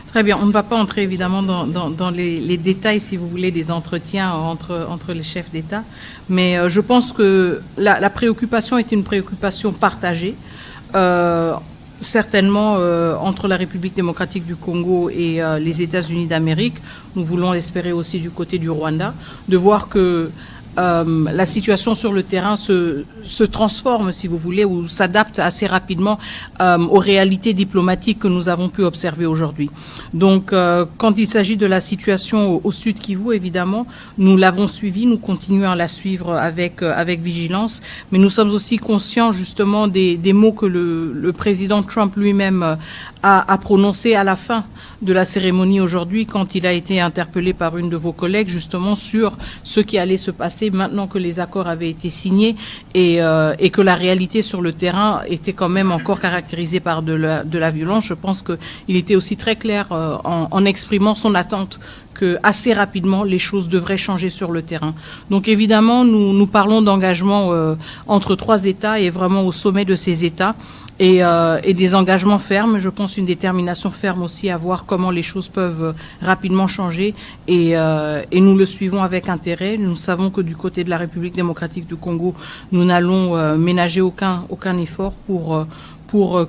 Très bien, on ne va pas entrer évidemment dans les détails, si vous voulez, des entretiens entre les chefs d'État, mais je pense que la préoccupation est une préoccupation partagée, certainement entre la République démocratique du Congo et les États-Unis d'Amérique. Nous voulons l'espérer aussi du côté du Rwanda, de voir que la situation sur le terrain se transforme, si vous voulez, ou s'adapte assez rapidement aux réalités diplomatiques que nous avons pu observer aujourd'hui. Donc, quand il s'agit de la situation au Sud Kivu, évidemment, nous l'avons suivi, nous continuons à la suivre avec vigilance, mais nous sommes aussi conscients justement des mots que le président Trump lui-même a prononcés à la fin de la cérémonie aujourd'hui, quand il a été interpellé par une de vos collègues justement sur ce qui allait se passer maintenant que les accords avaient été signés et que la réalité sur le terrain était quand même encore caractérisée par de la violence. Je pense qu'il était aussi très clair en exprimant son attente que assez rapidement les choses devraient changer sur le terrain. Donc évidemment, nous parlons d'engagement entre trois États et vraiment au sommet de ces États. Et des engagements fermes, je pense une détermination ferme aussi à voir comment les choses peuvent rapidement changer et nous le suivons avec intérêt. Nous savons que du côté de la République démocratique du Congo, nous n'allons ménager aucun effort pour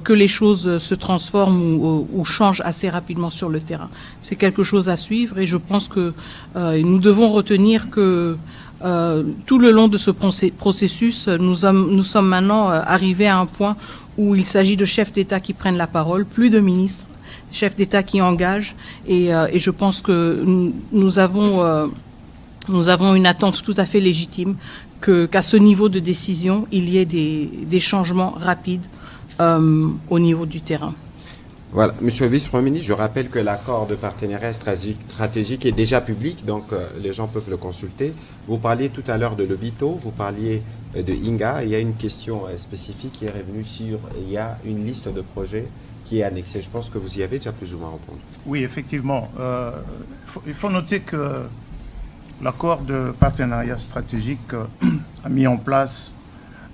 que les choses se transforment ou changent assez rapidement sur le terrain. C'est quelque chose à suivre et je pense que nous devons retenir que tout le long de ce processus, nous sommes maintenant arrivés à un point où il s'agit de chefs d'État qui prennent la parole, plus de ministres, chefs d'État qui engagent, et je pense que nous avons une attente tout à fait légitime qu'à ce niveau de décision, il y ait des changements rapides au niveau du terrain. Voilà, Monsieur le Vice-Premier ministre, je rappelle que l'accord de partenariat stratégique est déjà public, donc les gens peuvent le consulter. Vous parliez tout à l'heure de Lobito, vous parliez de Inga. Il y a une question spécifique qui est revenue sur, il y a une liste de projets qui est annexée. Je pense que vous y avez déjà plus ou moins répondu. Oui, effectivement. Il faut noter que l'accord de partenariat stratégique a mis en place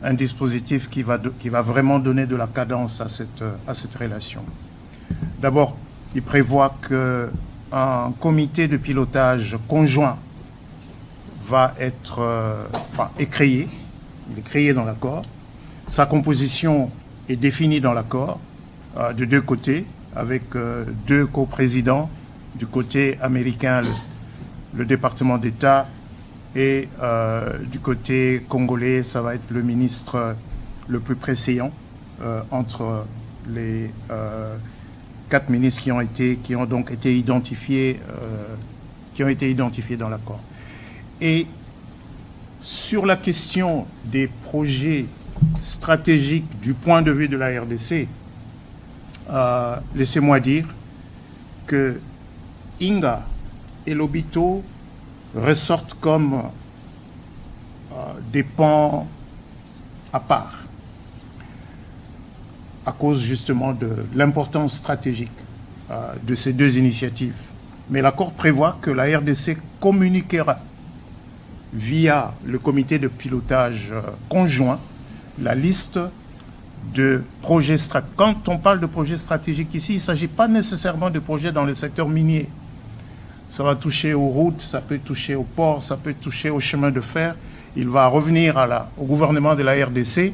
un dispositif qui va vraiment donner de la cadence à cette relation. D'abord, il prévoit qu'un comité de pilotage conjoint va être est créé. Il est créé dans l'accord. Sa composition est définie dans l'accord de deux côtés, avec deux coprésidents. Du côté américain, le département d'État, et du côté congolais, ça va être le ministre le plus préséant entre les 4 ministres qui ont donc été identifiés, dans l'accord. Et sur la question des projets stratégiques du point de vue de la RDC, laissez-moi dire que Inga et Lobito ressortent comme des pans à part, à cause justement de l'importance stratégique de ces deux initiatives. Mais l'accord prévoit que la RDC communiquera via le comité de pilotage conjoint la liste de projets stratégiques. Quand on parle de projets stratégiques ici, il ne s'agit pas nécessairement de projets dans le secteur minier. Ça va toucher aux routes, ça peut toucher aux ports, ça peut toucher aux chemins de fer. Il va revenir au gouvernement de la RDC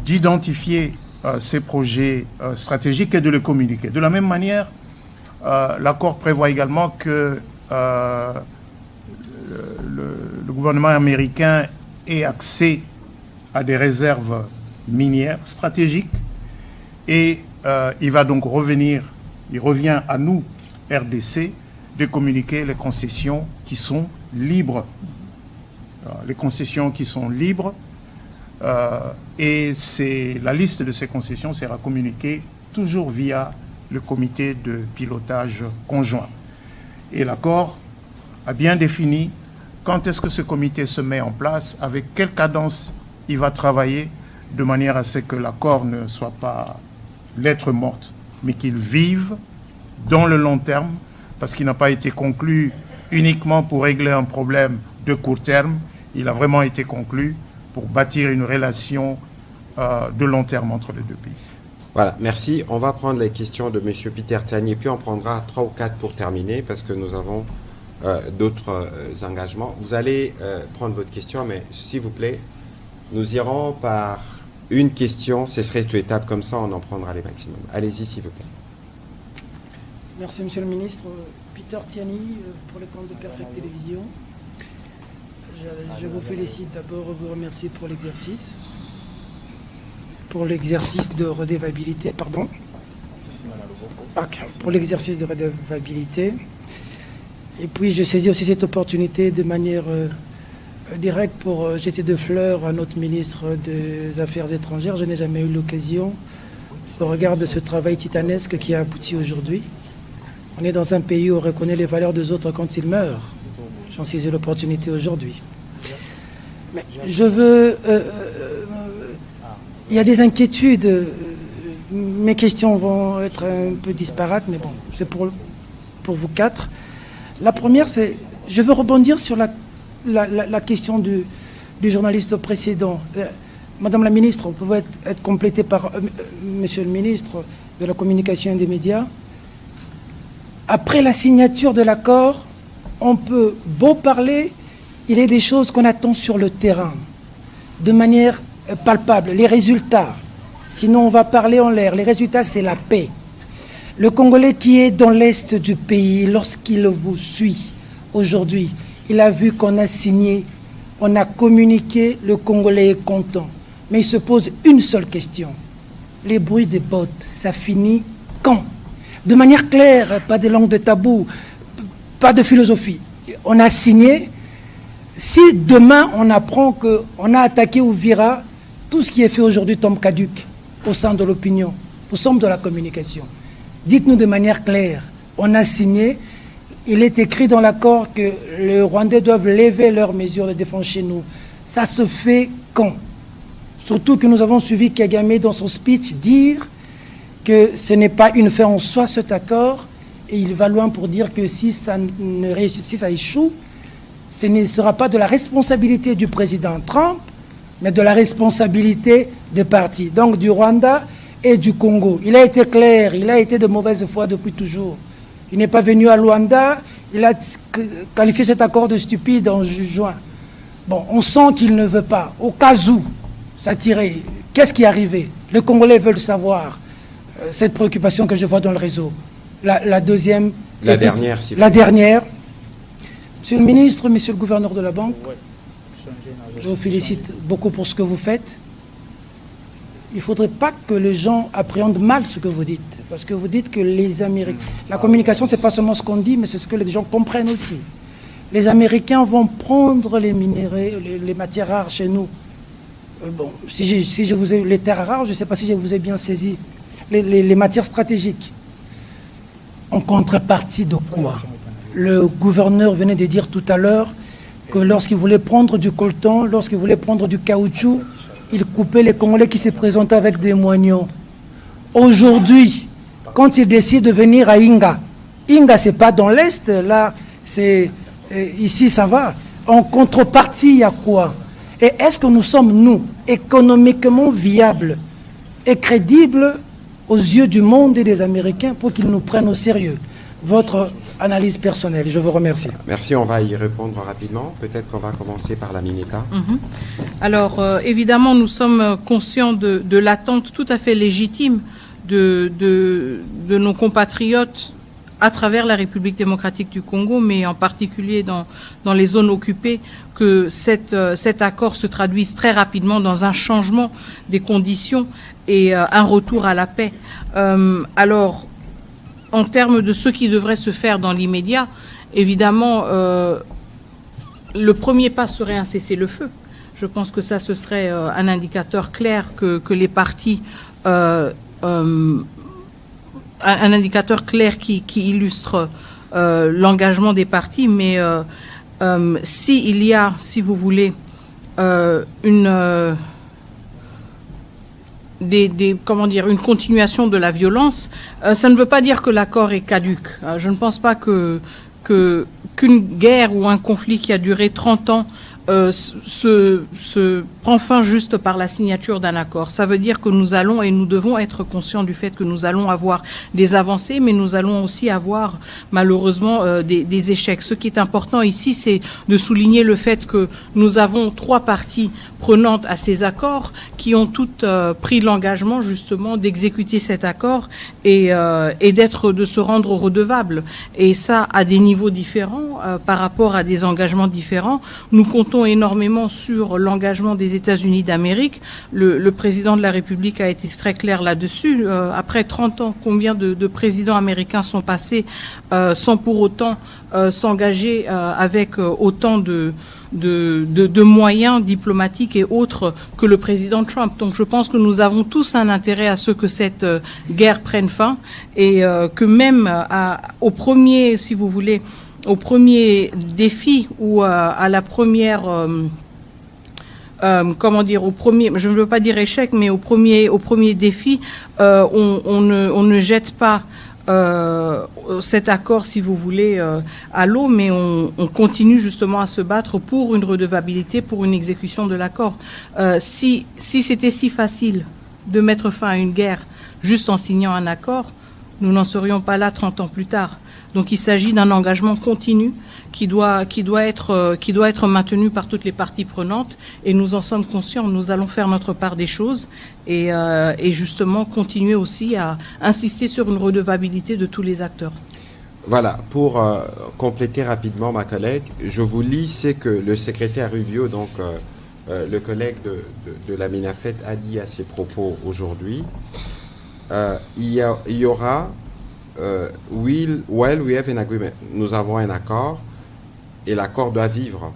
d'identifier ces projets stratégiques et de les communiquer. De la même manière, l'accord prévoit également que le gouvernement américain ait accès à des réserves minières stratégiques et il va donc revient à nous, RDC, de communiquer les concessions qui sont libres. Les concessions qui sont libres, et la liste de ces concessions sera communiquée toujours via le comité de pilotage conjoint. Et l'accord a bien défini quand est-ce que ce comité se met en place, avec quelle cadence il va travailler, de manière à ce que l'accord ne soit pas lettre morte, mais qu'il vive dans le long terme, parce qu'il n'a pas été conclu uniquement pour régler un problème de court terme. Il a vraiment été conclu pour bâtir une relation de long terme entre les deux pays. Voilà, merci. On va prendre les questions de M. Peter Tiani, puis on prendra 3 ou 4 pour terminer, parce que nous avons d'autres engagements. Vous allez prendre votre question, mais s'il vous plaît, nous irons par une question. Ce serait une étape comme ça, on en prendra les maximums. Allez-y, s'il vous plaît. Merci, Monsieur le Ministre. Peter Tiani, pour le compte de Perfect Télévision. Je vous félicite d'abord, vous remercier pour l'exercice de redevabilité, pardon. Pour l'exercice de redevabilité. Et puis je saisis aussi cette opportunité de manière directe pour jeter de fleurs à notre ministre des Affaires étrangères. Je n'ai jamais eu l'occasion, au regard de ce travail titanesque qui a abouti aujourd'hui. On est dans un pays où on reconnaît les valeurs des autres quand ils meurent. J'en saisis l'opportunité aujourd'hui. Mais je veux... il y a des inquiétudes. Mes questions vont être un peu disparates, mais bon, c'est pour vous 4. La première, c'est... Je veux rebondir sur la question du journaliste précédent. Madame la ministre, vous pouvez être complétée par Monsieur le ministre de la Communication et des Médias. Après la signature de l'accord, on peut beau parler, il y a des choses qu'on attend sur le terrain, de manière palpable, les résultats. Sinon, on va parler en l'air. Les résultats, c'est la paix. Le Congolais qui est dans l'est du pays, lorsqu'il vous suit aujourd'hui, il a vu qu'on a signé, on a communiqué, le Congolais est content. Mais il se pose une seule question. Les bruits des bottes, ça finit quand? De manière claire, pas de langue de tabou, pas de philosophie. On a signé, si demain on apprend qu'on a attaqué Uvira, tout ce qui est fait aujourd'hui tombe caduc au sein de l'opinion, au sein de la communication. Dites-nous de manière claire, on a signé, il est écrit dans l'accord que les Rwandais doivent lever leurs mesures de défense chez nous. Ça se fait quand? Surtout que nous avons suivi Kagame dans son speech dire que ce n'est pas une fin en soi cet accord, et il va loin pour dire que si ça échoue, ce ne sera pas de la responsabilité du président Trump, mais de la responsabilité des partis, donc du Rwanda et du Congo. Il a été clair, il a été de mauvaise foi depuis toujours. Il n'est pas venu à Luanda, il a qualifié cet accord de stupide en juin. Bon, on sent qu'il ne veut pas. Au cas où, ça tirait. Qu'est-ce qui est arrivé? Les Congolais veulent savoir cette préoccupation que je vois dans le réseau. La deuxième... La dernière, s'il vous La plaît. dernière. Monsieur le ministre, monsieur le gouverneur de la banque, je vous félicite beaucoup pour ce que vous faites. Il ne faudrait pas que les gens appréhendent mal ce que vous dites. Parce que vous dites que les Américains... La communication, ce n'est pas seulement ce qu'on dit, mais c'est ce que les gens comprennent aussi. Les Américains vont prendre les minéraux, les matières rares chez nous. Bon, si je vous ai... Les terres rares, je ne sais pas si je vous ai bien saisi. Les matières stratégiques. En contrepartie de quoi? Le gouverneur venait de dire tout à l'heure que lorsqu'il voulait prendre du coltan, lorsqu'il voulait prendre du caoutchouc, il coupait les Congolais qui se présentaient avec des moignons. Aujourd'hui, quand il décide de venir à Inga, Inga, c'est pas dans l'Est, là, c'est ici, ça va. En contrepartie, il y a quoi? Et est-ce que nous sommes, nous, économiquement viables et crédibles aux yeux du monde et des Américains pour qu'ils nous prennent au sérieux? Votre analyse personnelle, je vous remercie. Merci, on va y répondre rapidement. Peut-être qu'on va commencer par la Mineta. Alors, évidemment, nous sommes conscients de l'attente tout à fait légitime de nos compatriotes à travers la République démocratique du Congo, mais en particulier dans les zones occupées, que cet accord se traduise très rapidement dans un changement des conditions et un retour à la paix. Alors, en termes de ce qui devrait se faire dans l'immédiat, évidemment, le premier pas serait un cessez-le-feu. Je pense que ça, ce serait un indicateur clair que les partis, un indicateur clair qui illustre l'engagement des partis. Mais s'il y a, si vous voulez, une continuation de la violence, ça ne veut pas dire que l'accord est caduc. Je ne pense pas qu'une guerre ou un conflit qui a duré 30 ans se prend fin juste par la signature d'un accord. Ça veut dire que nous allons et nous devons être conscients du fait que nous allons avoir des avancées, mais nous allons aussi avoir malheureusement des échecs. Ce qui est important ici, c'est de souligner le fait que nous avons 3 parties prenantes à ces accords qui ont toutes pris l'engagement justement d'exécuter cet accord et de se rendre redevables. Et ça à des niveaux différents par rapport à des engagements différents. Nous comptons énormément sur l'engagement des États-Unis d'Amérique. Le président de la République a été très clair là-dessus. Après 30 ans, combien de présidents américains sont passés sans pour autant s'engager avec autant de moyens diplomatiques et autres que le président Trump. Donc je pense que nous avons tous un intérêt à ce que cette guerre prenne fin et que même au premier, si vous voulez, au premier défi ou à la première, au premier, je ne veux pas dire échec, mais au premier défi, on ne jette pas cet accord, si vous voulez, à l'eau, mais on continue justement à se battre pour une redevabilité, pour une exécution de l'accord. Si c'était si facile de mettre fin à une guerre juste en signant un accord, nous n'en serions pas là 30 ans plus tard. Donc il s'agit d'un engagement continu qui doit être maintenu par toutes les parties prenantes et nous en sommes conscients. Nous allons faire notre part des choses et justement continuer aussi à insister sur une redevabilité de tous les acteurs. Voilà, pour compléter rapidement ma collègue, je vous lis ce que le secrétaire Rubio, donc le collègue de la MINAFET, a dit à ses propos aujourd'hui. Il y aura we have an agreement. Nous avons un accord et l'accord doit vivre.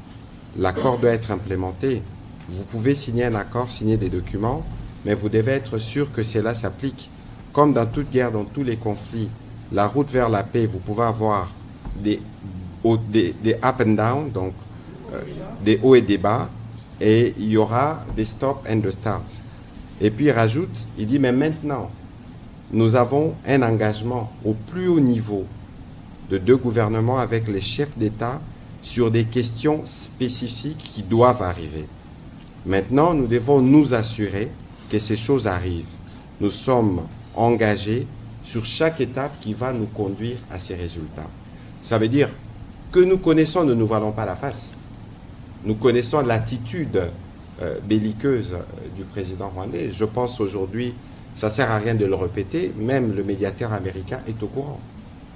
l'accord doit être implémenté. Vous pouvez signer un accord, signer des documents, mais vous devez être sûr que cela s'applique. Comme dans toute guerre, dans tous les conflits, la route vers la paix, vous pouvez avoir des up and down, donc des hauts et des bas, et il y aura des stop and the start. Et puis il rajoute, il dit, mais maintenant, nous avons un engagement au plus haut niveau de 2 gouvernements avec les chefs d'État sur des questions spécifiques qui doivent arriver. Maintenant, nous devons nous assurer que ces choses arrivent. Nous sommes engagés sur chaque étape qui va nous conduire à ces résultats. Ça veut dire que nous connaissons, ne nous voilons pas la face. Nous connaissons l'attitude belliqueuse du président rwandais. Je pense aujourd'hui, ça ne sert à rien de le répéter, même le médiateur américain est au courant.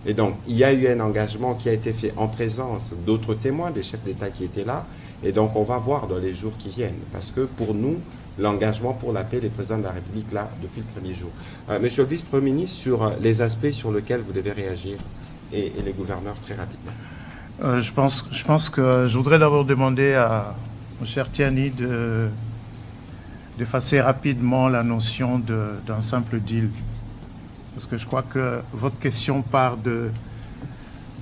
Et donc, il y a eu un engagement qui a été fait en présence d'autres témoins, des chefs d'État qui étaient là. Et donc, on va voir dans les jours qui viennent. Parce que pour nous, l'engagement pour la paix, les présidents de la République, là, depuis le premier jour. Monsieur le vice-premier ministre, sur les aspects sur lesquels vous devez réagir, et les gouverneurs, très rapidement. Je pense que je voudrais d'abord demander à mon cher Tiani d'effacer rapidement la notion d'un simple deal. Parce que je crois que votre question part de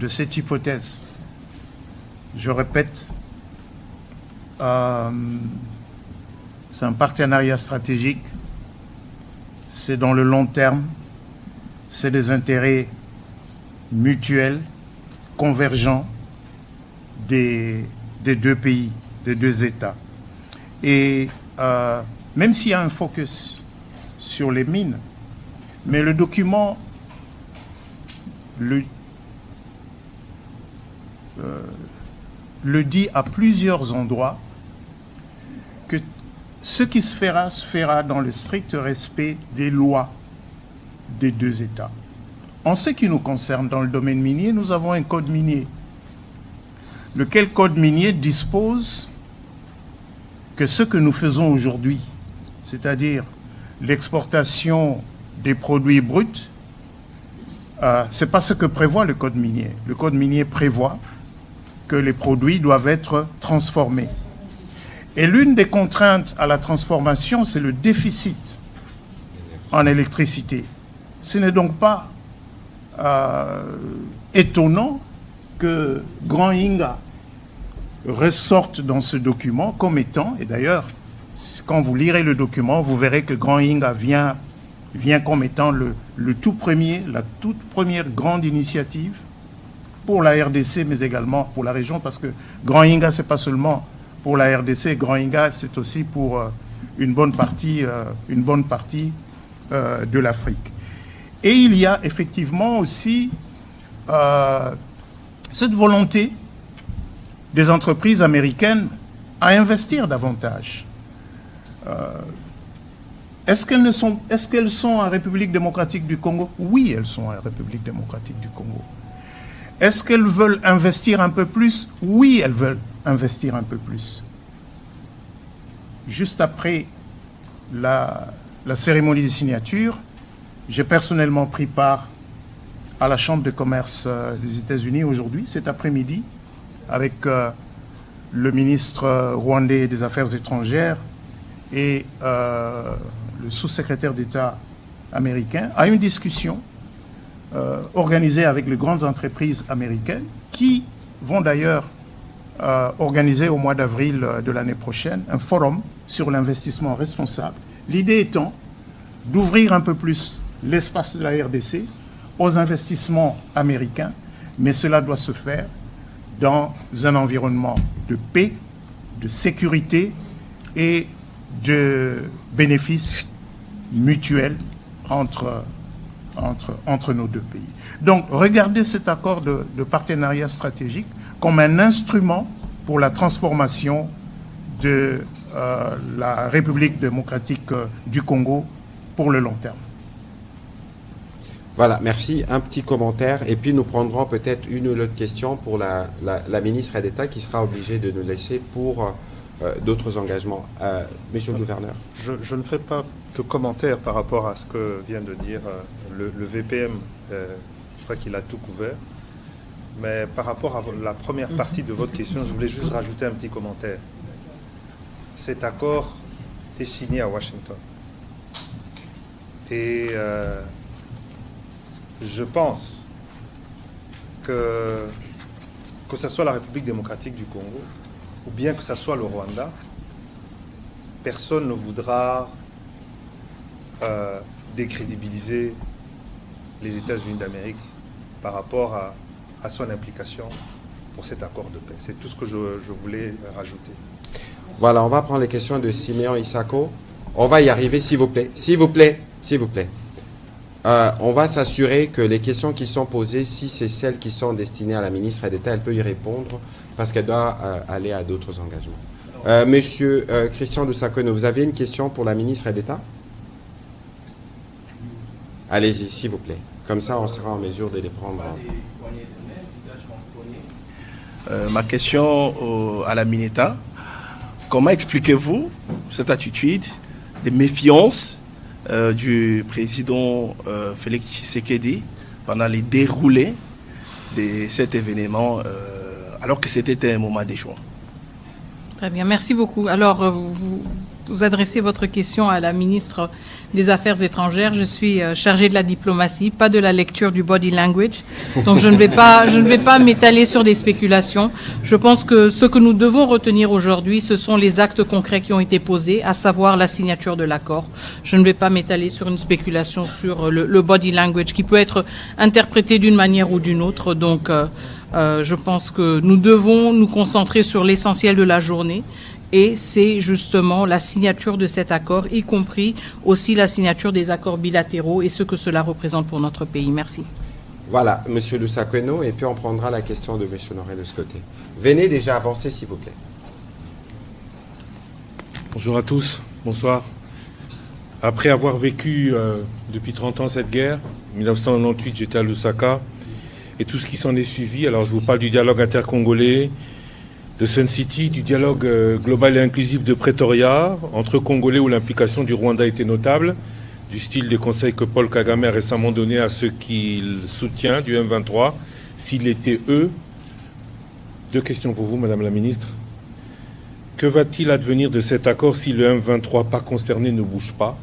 cette hypothèse. Je répète, c'est un partenariat stratégique, c'est dans le long terme, c'est des intérêts mutuels, convergents des 2 pays, des 2 États. Et même s'il y a un focus sur les mines, mais le document le dit à plusieurs endroits que ce qui se fera dans le strict respect des lois des 2 États. En ce qui nous concerne, dans le domaine minier, nous avons un code minier. Lequel code minier dispose que ce que nous faisons aujourd'hui, c'est-à-dire l'exportation des produits bruts, ce n'est pas ce que prévoit le code minier. Le code minier prévoit que les produits doivent être transformés. Et l'une des contraintes à la transformation, c'est le déficit en électricité. Ce n'est donc pas étonnant que Grand Inga ressorte dans ce document comme étant, et d'ailleurs, quand vous lirez le document, vous verrez que Grand Inga vient comme étant la toute première grande initiative pour la RDC, mais également pour la région, parce que Grand Inga, ce n'est pas seulement pour la RDC, Grand Inga, c'est aussi pour une bonne partie de l'Afrique. Et il y a effectivement aussi cette volonté des entreprises américaines à investir davantage. Est-ce qu'elles sont en République démocratique du Congo? Oui, elles sont en République démocratique du Congo. Est-ce qu'elles veulent investir un peu plus? Oui, elles veulent investir un peu plus. Juste après la cérémonie de signature, j'ai personnellement pris part à la Chambre de commerce des États-Unis aujourd'hui, cet après-midi, avec le ministre rwandais des Affaires étrangères et le sous-secrétaire d'État américain, à une discussion organisée avec les grandes entreprises américaines qui vont d'ailleurs organiser au mois d'avril de l'année prochaine un forum sur l'investissement responsable. L'idée étant d'ouvrir un peu plus l'espace de la RDC aux investissements américains, mais cela doit se faire dans un environnement de paix, de sécurité et de bénéfices mutuels entre nos 2 pays. Donc, regardez cet accord de partenariat stratégique comme un instrument pour la transformation de la République démocratique du Congo pour le long terme. Voilà, merci. Un petit commentaire et puis nous prendrons peut-être une ou l'autre question pour la ministre d'État qui sera obligée de nous laisser pour d'autres engagements. Monsieur le gouverneur. Je ne ferai pas de commentaire par rapport à ce que vient de dire le VPM. Je crois qu'il a tout couvert. Mais par rapport à la première partie de votre question, je voulais juste rajouter un petit commentaire. Cet accord est signé à Washington. Et je pense que ce soit la République démocratique du Congo ou bien que ce soit le Rwanda, personne ne voudra décrédibiliser les États-Unis d'Amérique par rapport à son implication pour cet accord de paix. C'est tout ce que je voulais rajouter. Voilà, on va prendre les questions de Siméon Isako. On va y arriver, s'il vous plaît. S'il vous plaît, s'il vous plaît. On va s'assurer que les questions qui sont posées, si c'est celles qui sont destinées à la ministre d'État, elle peut y répondre parce qu'elle doit aller à d'autres engagements. Monsieur Christian Lusakweno, vous avez une question pour la ministre d'État? Allez-y, s'il vous plaît. Comme ça, on sera en mesure de les prendre. Ma question à la Mineta, comment expliquez-vous cette attitude de méfiance du président Félix Tshisekedi pendant les déroulés de cet événement alors que c'était un moment d'échouement? Très bien, merci beaucoup. Alors, vous adressez votre question à la ministre des Affaires étrangères. Je suis chargée de la diplomatie, pas de la lecture du body language. Donc, je ne vais pas m'étaler sur des spéculations. Je pense que ce que nous devons retenir aujourd'hui, ce sont les actes concrets qui ont été posés, à savoir la signature de l'accord. Je ne vais pas m'étaler sur une spéculation sur le body language qui peut être interprété d'une manière ou d'une autre. Donc, je pense que nous devons nous concentrer sur l'essentiel de la journée. Et c'est justement la signature de cet accord, y compris aussi la signature des accords bilatéraux et ce que cela représente pour notre pays. Merci. Voilà, Monsieur Lusakweno, et puis on prendra la question de Monsieur Noré de ce côté. Venez déjà avancer, s'il vous plaît. Bonjour à tous, bonsoir. Après avoir vécu depuis 30 ans cette guerre, en 1998 j'étais à Lusaka, et tout ce qui s'en est suivi, alors je vous parle du dialogue intercongolais, de Sun City, du dialogue global et inclusif de Pretoria, entre Congolais où l'implication du Rwanda était notable, du style des conseils que Paul Kagame a récemment donné à ceux qu'il soutient, du M23, s'il était eux. Deux questions pour vous, Madame la Ministre. Que va-t-il advenir de cet accord si le M23 pas concerné ne bouge pas?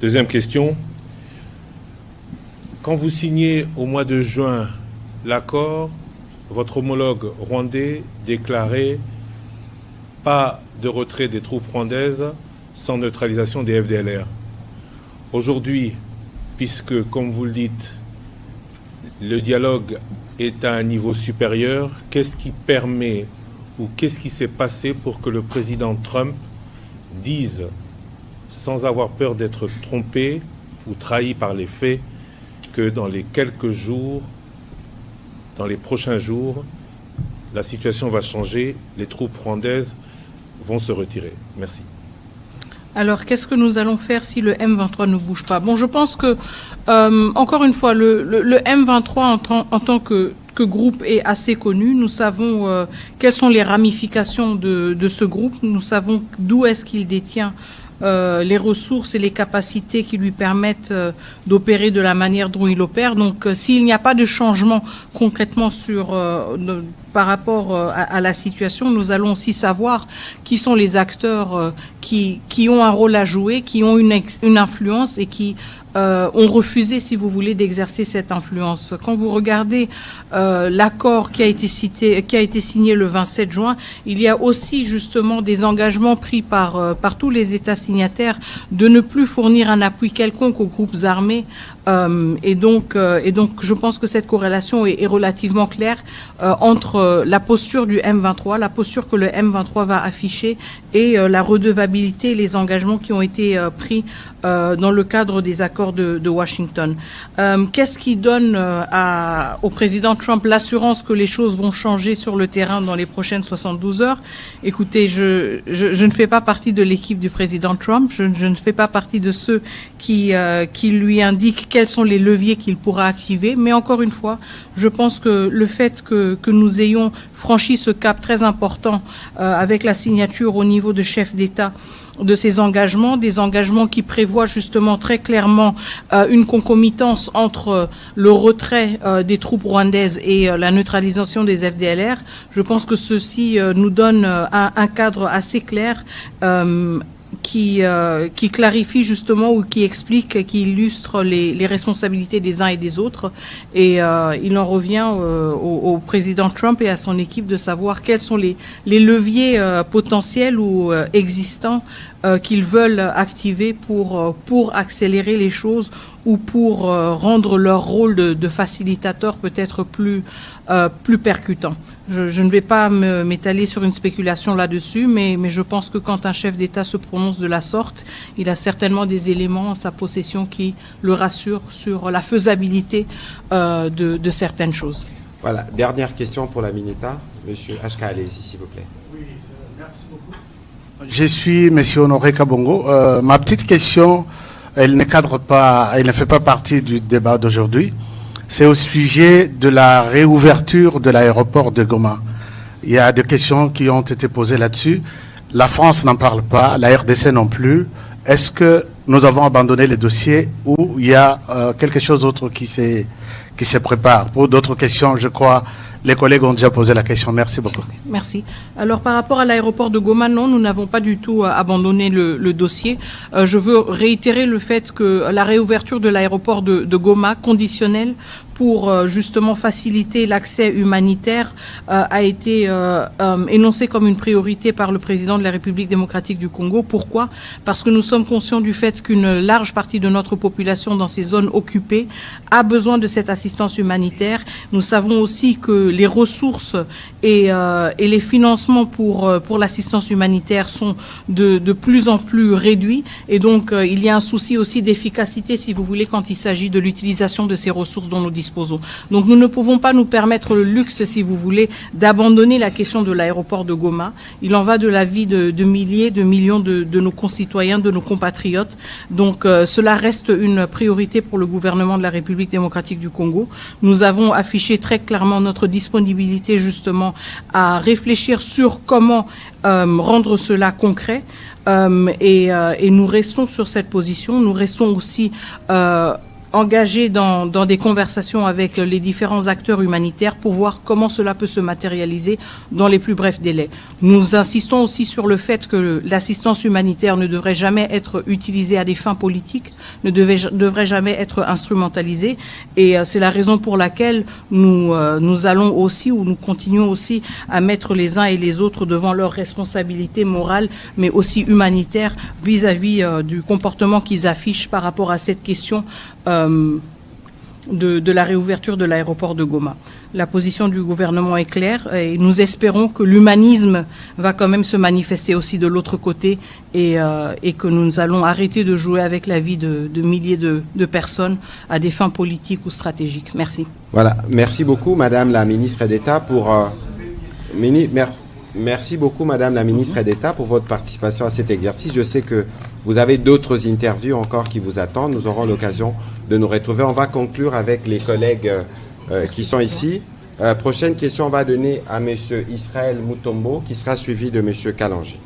Deuxième question. Quand vous signez au mois de juin l'accord, votre homologue rwandais déclarait pas de retrait des troupes rwandaises sans neutralisation des FDLR. Aujourd'hui, puisque, comme vous le dites, le dialogue est à un niveau supérieur, qu'est-ce qui permet ou qu'est-ce qui s'est passé pour que le président Trump dise, sans avoir peur d'être trompé ou trahi par les faits, que dans les quelques jours, dans les prochains jours, la situation va changer, les troupes rwandaises vont se retirer. Merci. Alors, qu'est-ce que nous allons faire si le M23 ne bouge pas? Bon, je pense que, encore une fois, le M23 en tant que groupe est assez connu. Nous savons quelles sont les ramifications de ce groupe. Nous savons d'où est-ce qu'il détient les ressources et les capacités qui lui permettent d'opérer de la manière dont il opère. Donc, s'il n'y a pas de changement concrètement par rapport à la situation, nous allons aussi savoir qui sont les acteurs qui ont un rôle à jouer, qui ont une influence et qui ont refusé, si vous voulez, d'exercer cette influence. Quand vous regardez l'accord qui a été signé le 27 juin, il y a aussi justement des engagements pris par tous les États signataires de ne plus fournir un appui quelconque aux groupes armés. Et donc, je pense que cette corrélation est relativement claire entre la posture du M23, la posture que le M23 va afficher et la redevabilité, les engagements qui ont été pris dans le cadre des accords de Washington. Qu'est-ce qui donne au président Trump l'assurance que les choses vont changer sur le terrain dans les prochaines 72 heures? Écoutez, je ne fais pas partie de l'équipe du président Trump, je ne fais pas partie de ceux qui lui indiquent quels sont les leviers qu'il pourra activer, mais encore une fois, je pense que le fait que nous ayons ayons franchi ce cap très important avec la signature au niveau de chefs d'État de ces engagements, des engagements qui prévoient justement très clairement une concomitance entre le retrait des troupes rwandaises et la neutralisation des FDLR. Je pense que ceci nous donne un cadre assez clair qui clarifie justement ou qui explique, qui illustre les responsabilités des uns et des autres. Et il en revient au président Trump et à son équipe de savoir quels sont les leviers potentiels ou existants qu'ils veulent activer pour accélérer les choses ou pour rendre leur rôle de facilitateur peut-être plus percutant. Je ne vais pas m'étaler sur une spéculation là-dessus, mais je pense que quand un chef d'État se prononce de la sorte, il a certainement des éléments en sa possession qui le rassurent sur la faisabilité de certaines choses. Voilà, dernière question pour la Mineta. Monsieur Ashka, allez-y, s'il vous plaît. Oui, merci beaucoup. Je suis M. Honoré Kabongo. Ma petite question, elle ne cadre pas, elle ne fait pas partie du débat d'aujourd'hui. C'est au sujet de la réouverture de l'aéroport de Goma. Il y a des questions qui ont été posées là-dessus. La France n'en parle pas, la RDC non plus. Est-ce que nous avons abandonné les dossiers ou il y a quelque chose d'autre qui se prépare? Pour d'autres questions, je crois, les collègues ont déjà posé la question. Merci beaucoup. Merci. Alors, par rapport à l'aéroport de Goma, non, nous n'avons pas du tout abandonné le dossier. Je veux réitérer le fait que la réouverture de l'aéroport de Goma, conditionnelle pour justement faciliter l'accès humanitaire, a été énoncée comme une priorité par le président de la République démocratique du Congo. Pourquoi? Parce que nous sommes conscients du fait qu'une large partie de notre population dans ces zones occupées a besoin de cette assistance humanitaire. Nous savons aussi que les ressources et les financements pour l'assistance humanitaire sont de plus en plus réduits. Et donc, il y a un souci aussi d'efficacité, si vous voulez, quand il s'agit de l'utilisation de ces ressources dont nous disposons. Donc, nous ne pouvons pas nous permettre le luxe, si vous voulez, d'abandonner la question de l'aéroport de Goma. Il en va de la vie de milliers, de millions de nos concitoyens, de nos compatriotes. Donc, cela reste une priorité pour le gouvernement de la République démocratique du Congo. Nous avons affiché très clairement notre disponibilité, justement, à réfléchir sur comment rendre cela concret. Et nous restons sur cette position. Nous restons aussi engagés dans des conversations avec les différents acteurs humanitaires pour voir comment cela peut se matérialiser dans les plus brefs délais. Nous insistons aussi sur le fait que l'assistance humanitaire ne devrait jamais être utilisée à des fins politiques, ne devrait jamais être instrumentalisée. Et c'est la raison pour laquelle nous allons aussi, ou nous continuons aussi à mettre les uns et les autres devant leurs responsabilités morales, mais aussi humanitaires vis-à-vis du comportement qu'ils affichent par rapport à cette question de la réouverture de l'aéroport de Goma. La position du gouvernement est claire et nous espérons que l'humanisme va quand même se manifester aussi de l'autre côté et que nous allons arrêter de jouer avec la vie de milliers de personnes à des fins politiques ou stratégiques. Merci. Voilà, merci beaucoup Madame la ministre d'État merci beaucoup Madame la ministre d'État pour votre participation à cet exercice. Je sais que vous avez d'autres interviews encore qui vous attendent. Nous aurons l'occasion de nous retrouver. On va conclure avec les collègues qui sont ici. Prochaine question, on va donner à M. Israël Mutombo, qui sera suivi de M. Kalanji.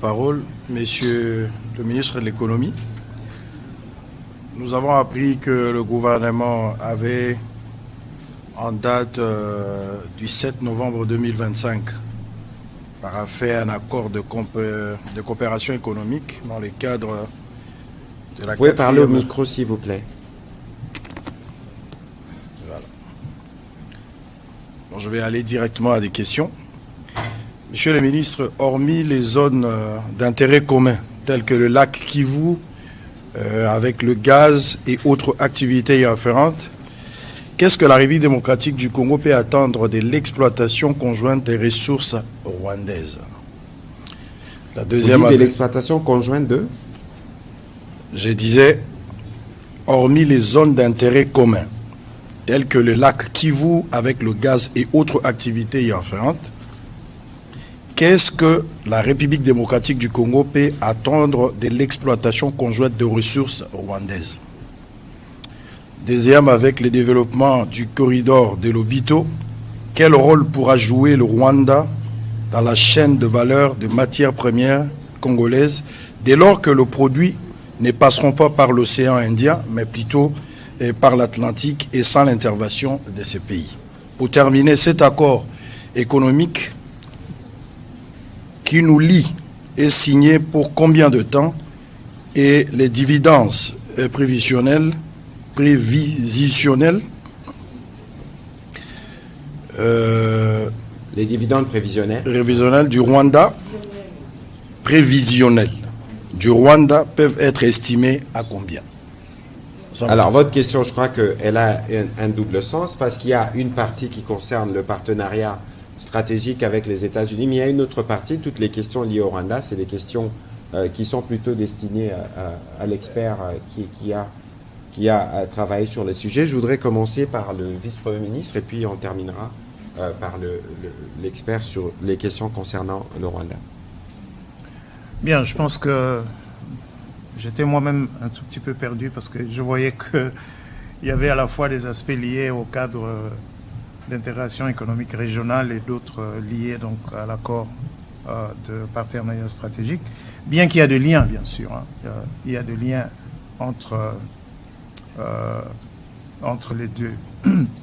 Parole, Monsieur le ministre de l'Économie. Nous avons appris que le gouvernement avait, en date du 7 novembre 2025, paraphé un accord de coopération économique dans le cadre de la... Vous pouvez parler au micro, s'il vous plaît. Voilà. Donc, je vais aller directement à des questions. Monsieur le ministre, hormis les zones d'intérêt commun, telles que le lac Kivu, avec le gaz et autres activités y afférentes, qu'est-ce que la République démocratique du Congo peut attendre de l'exploitation conjointe des ressources rwandaises? La deuxième... Vous dites de l'exploitation conjointe de... Je disais, hormis les zones d'intérêt commun, telles que le lac Kivu avec le gaz et autres activités y afférentes, qu'est-ce que la République démocratique du Congo peut attendre de l'exploitation conjointe de ressources rwandaises? Deuxième, avec le développement du corridor de Lobito, quel rôle pourra jouer le Rwanda dans la chaîne de valeur de matières premières congolaises dès lors que le produit ne passeront pas par l'océan Indien, mais plutôt par l'Atlantique et sans l'intervention de ces pays? Pour terminer, cet accord économique qui nous lie est signé pour combien de temps et les dividendes prévisionnels Les dividendes prévisionnels du Rwanda peuvent être estimés à combien? Alors, votre question, je crois qu'elle a un double sens, parce qu'il y a une partie qui concerne le partenariat stratégique avec les États-Unis, mais il y a une autre partie, toutes les questions liées au Rwanda, c'est des questions qui sont plutôt destinées à l'expert qui a travaillé sur le sujet. Je voudrais commencer par le vice-premier ministre, et puis on terminera par l'expert sur les questions concernant le Rwanda. Bien, je pense que j'étais moi-même un tout petit peu perdu parce que je voyais qu'il y avait à la fois des aspects liés au cadre d'intégration économique régionale et d'autres liés donc à l'accord de partenariat stratégique, bien qu'il y a des liens, bien sûr. Hein. Il y a des liens entre les deux.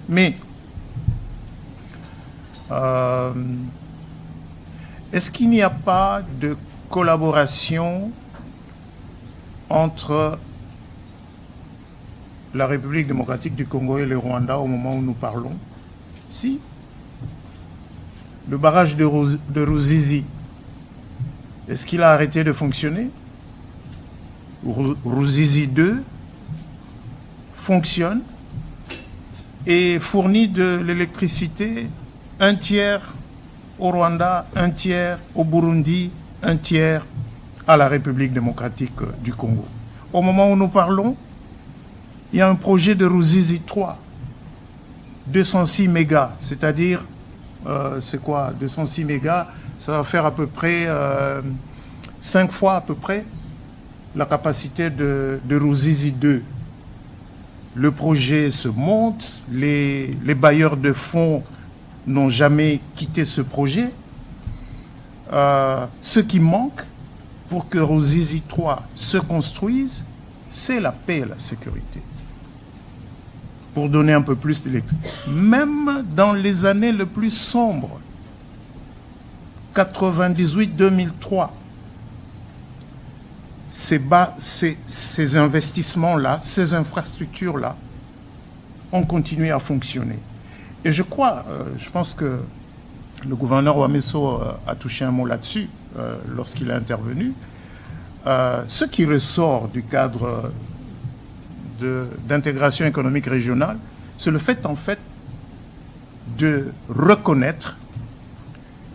Mais est-ce qu'il n'y a pas de collaboration entre la République démocratique du Congo et le Rwanda au moment où nous parlons? Si. Le barrage de Ruzizi, est-ce qu'il a arrêté de fonctionner? Ruzizi 2 fonctionne et fournit de l'électricité, un tiers au Rwanda, un tiers au Burundi, un tiers à la République démocratique du Congo. Au moment où nous parlons, il y a un projet de Ruzizi 3, 206 mégas, c'est-à-dire, c'est quoi 206 mégas, ça va faire à peu près 5 fois à peu près la capacité de Ruzizi 2. Le projet se monte, les bailleurs de fonds n'ont jamais quitté ce projet. Ce qui manque pour que Ruzizi 3 se construise, c'est la paix et la sécurité. Pour donner un peu plus d'électricité. Même dans les années les plus sombres, 98-2003, ces investissements-là, ces infrastructures-là, ont continué à fonctionner. Et je pense que le gouverneur Wameso a touché un mot là-dessus lorsqu'il est intervenu. Ce qui ressort du cadre d'intégration économique régionale, c'est le fait, en fait, de reconnaître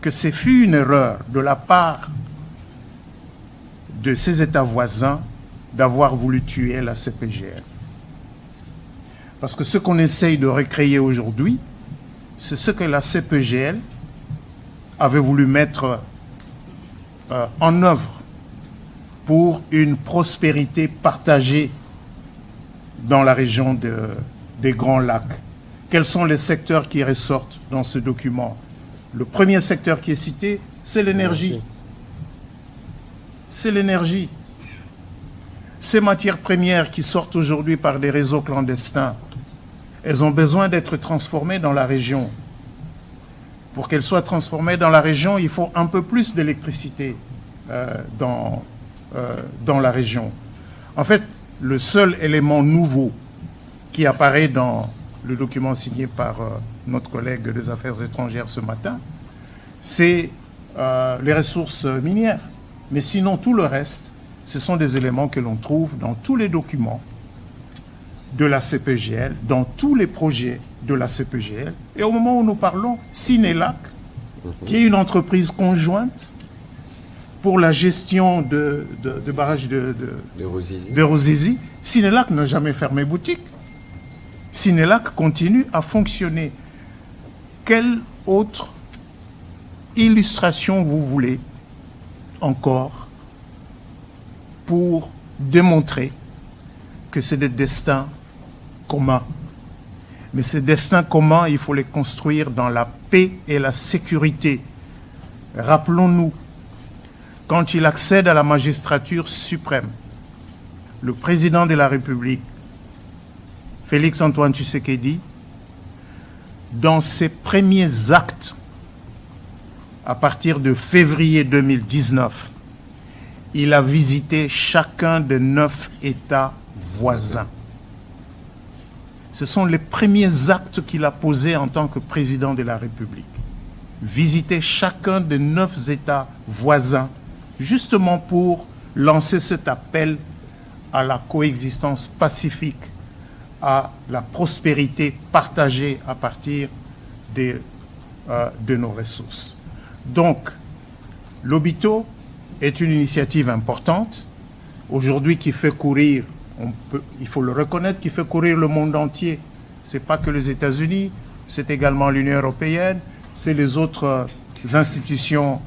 que c'est fut une erreur de la part de ces États voisins d'avoir voulu tuer la CPGL. Parce que ce qu'on essaye de recréer aujourd'hui, c'est ce que la CPGL avait voulu mettre en œuvre pour une prospérité partagée dans la région des Grands Lacs. Quels sont les secteurs qui ressortent dans ce document? Le premier secteur qui est cité, c'est l'énergie. C'est l'énergie. Ces matières premières qui sortent aujourd'hui par des réseaux clandestins, elles ont besoin d'être transformées dans la région. Pour qu'elles soient transformées dans la région, il faut un peu plus d'électricité dans la région. En fait, le seul élément nouveau qui apparaît dans le document signé par notre collègue des Affaires étrangères ce matin, c'est les ressources minières. Mais sinon, tout le reste, ce sont des éléments que l'on trouve dans tous les documents de la CPGL, dans tous les projets de la CPGL. Et au moment où nous parlons, Sinelac, qui est une entreprise conjointe pour la gestion de barrages de Ruzizi, Sinelac n'a jamais fermé boutique. Sinelac continue à fonctionner. Quelle autre illustration vous voulez encore pour démontrer que c'est des destins communs. Mais ces destins communs, il faut les construire dans la paix et la sécurité. Rappelons-nous, quand il accède à la magistrature suprême, le président de la République, Félix-Antoine Tshisekedi, dans ses premiers actes, à partir de février 2019, il a visité chacun des 9 États voisins. Ce sont les premiers actes qu'il a posés en tant que président de la République. Visiter chacun des 9 États voisins, justement pour lancer cet appel à la coexistence pacifique, à la prospérité partagée à partir de nos ressources. Donc, l'Obito est une initiative importante, aujourd'hui qui fait courir, il faut le reconnaître, qui fait courir le monde entier. Ce n'est pas que les États-Unis, c'est également l'Union européenne, c'est les autres institutions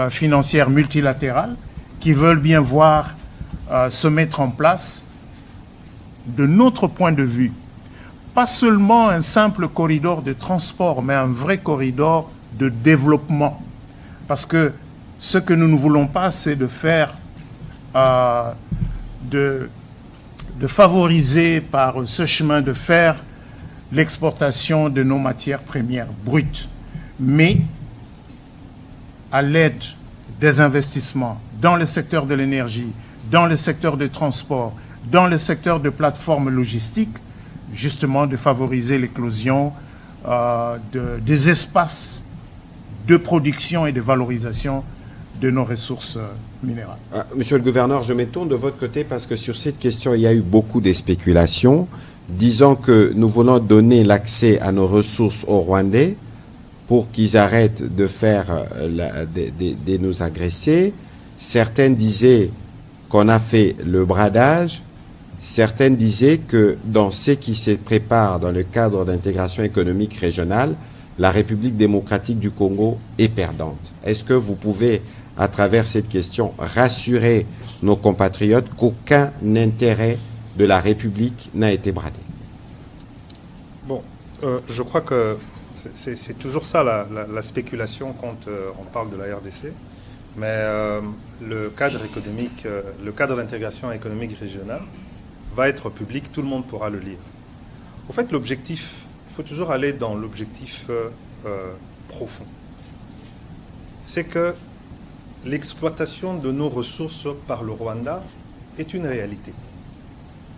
financières multilatérales qui veulent bien voir se mettre en place, de notre point de vue, pas seulement un simple corridor de transport, mais un vrai corridor de développement. Parce que ce que nous ne voulons pas, c'est de faire, de favoriser par ce chemin de fer l'exportation de nos matières premières brutes, mais à l'aide des investissements dans le secteur de l'énergie, dans le secteur du transport, dans le secteur de plateformes logistiques, justement de favoriser l'éclosion des espaces de production et de valorisation de nos ressources minérales. Monsieur le gouverneur, je me tourne de votre côté parce que sur cette question, il y a eu beaucoup de spéculations, disant que nous voulons donner l'accès à nos ressources aux Rwandais pour qu'ils arrêtent de faire, de nous agresser. Certains disaient qu'on a fait le bradage. Certains disaient que dans ce qui se prépare dans le cadre d'intégration économique régionale, la République démocratique du Congo est perdante. Est-ce que vous pouvez, à travers cette question, rassurer nos compatriotes qu'aucun intérêt de la République n'a été bradé? Bon, je crois que c'est toujours ça la spéculation quand on parle de la RDC. Mais le cadre économique, le cadre d'intégration économique régionale va être public, tout le monde pourra le lire. Au fait, l'objectif, il faut toujours aller dans l'objectif profond. C'est que l'exploitation de nos ressources par le Rwanda est une réalité.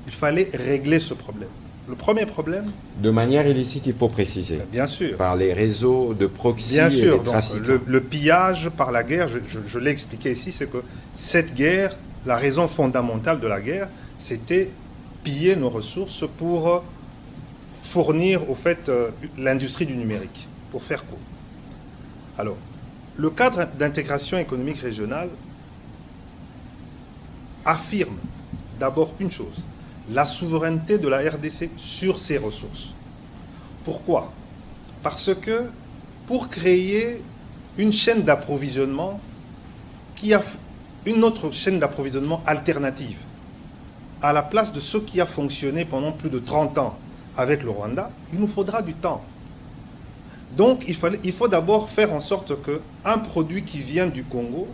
Il fallait régler ce problème. Le premier problème... De manière illicite, il faut préciser. Bien sûr. Par les réseaux de proxy bien et sûr, les trafiquants. Le pillage par la guerre, je l'ai expliqué ici, c'est que cette guerre, la raison fondamentale de la guerre, c'était piller nos ressources pour fournir, au fait, l'industrie du numérique, pour faire court. Alors, le cadre d'intégration économique régionale affirme d'abord une chose, la souveraineté de la RDC sur ses ressources. Pourquoi? Parce que pour créer une chaîne d'approvisionnement qui a une autre chaîne d'approvisionnement alternative à la place de ce qui a fonctionné pendant plus de 30 ans avec le Rwanda, il nous faudra du temps. Donc il faut d'abord faire en sorte qu'un produit qui vient du Congo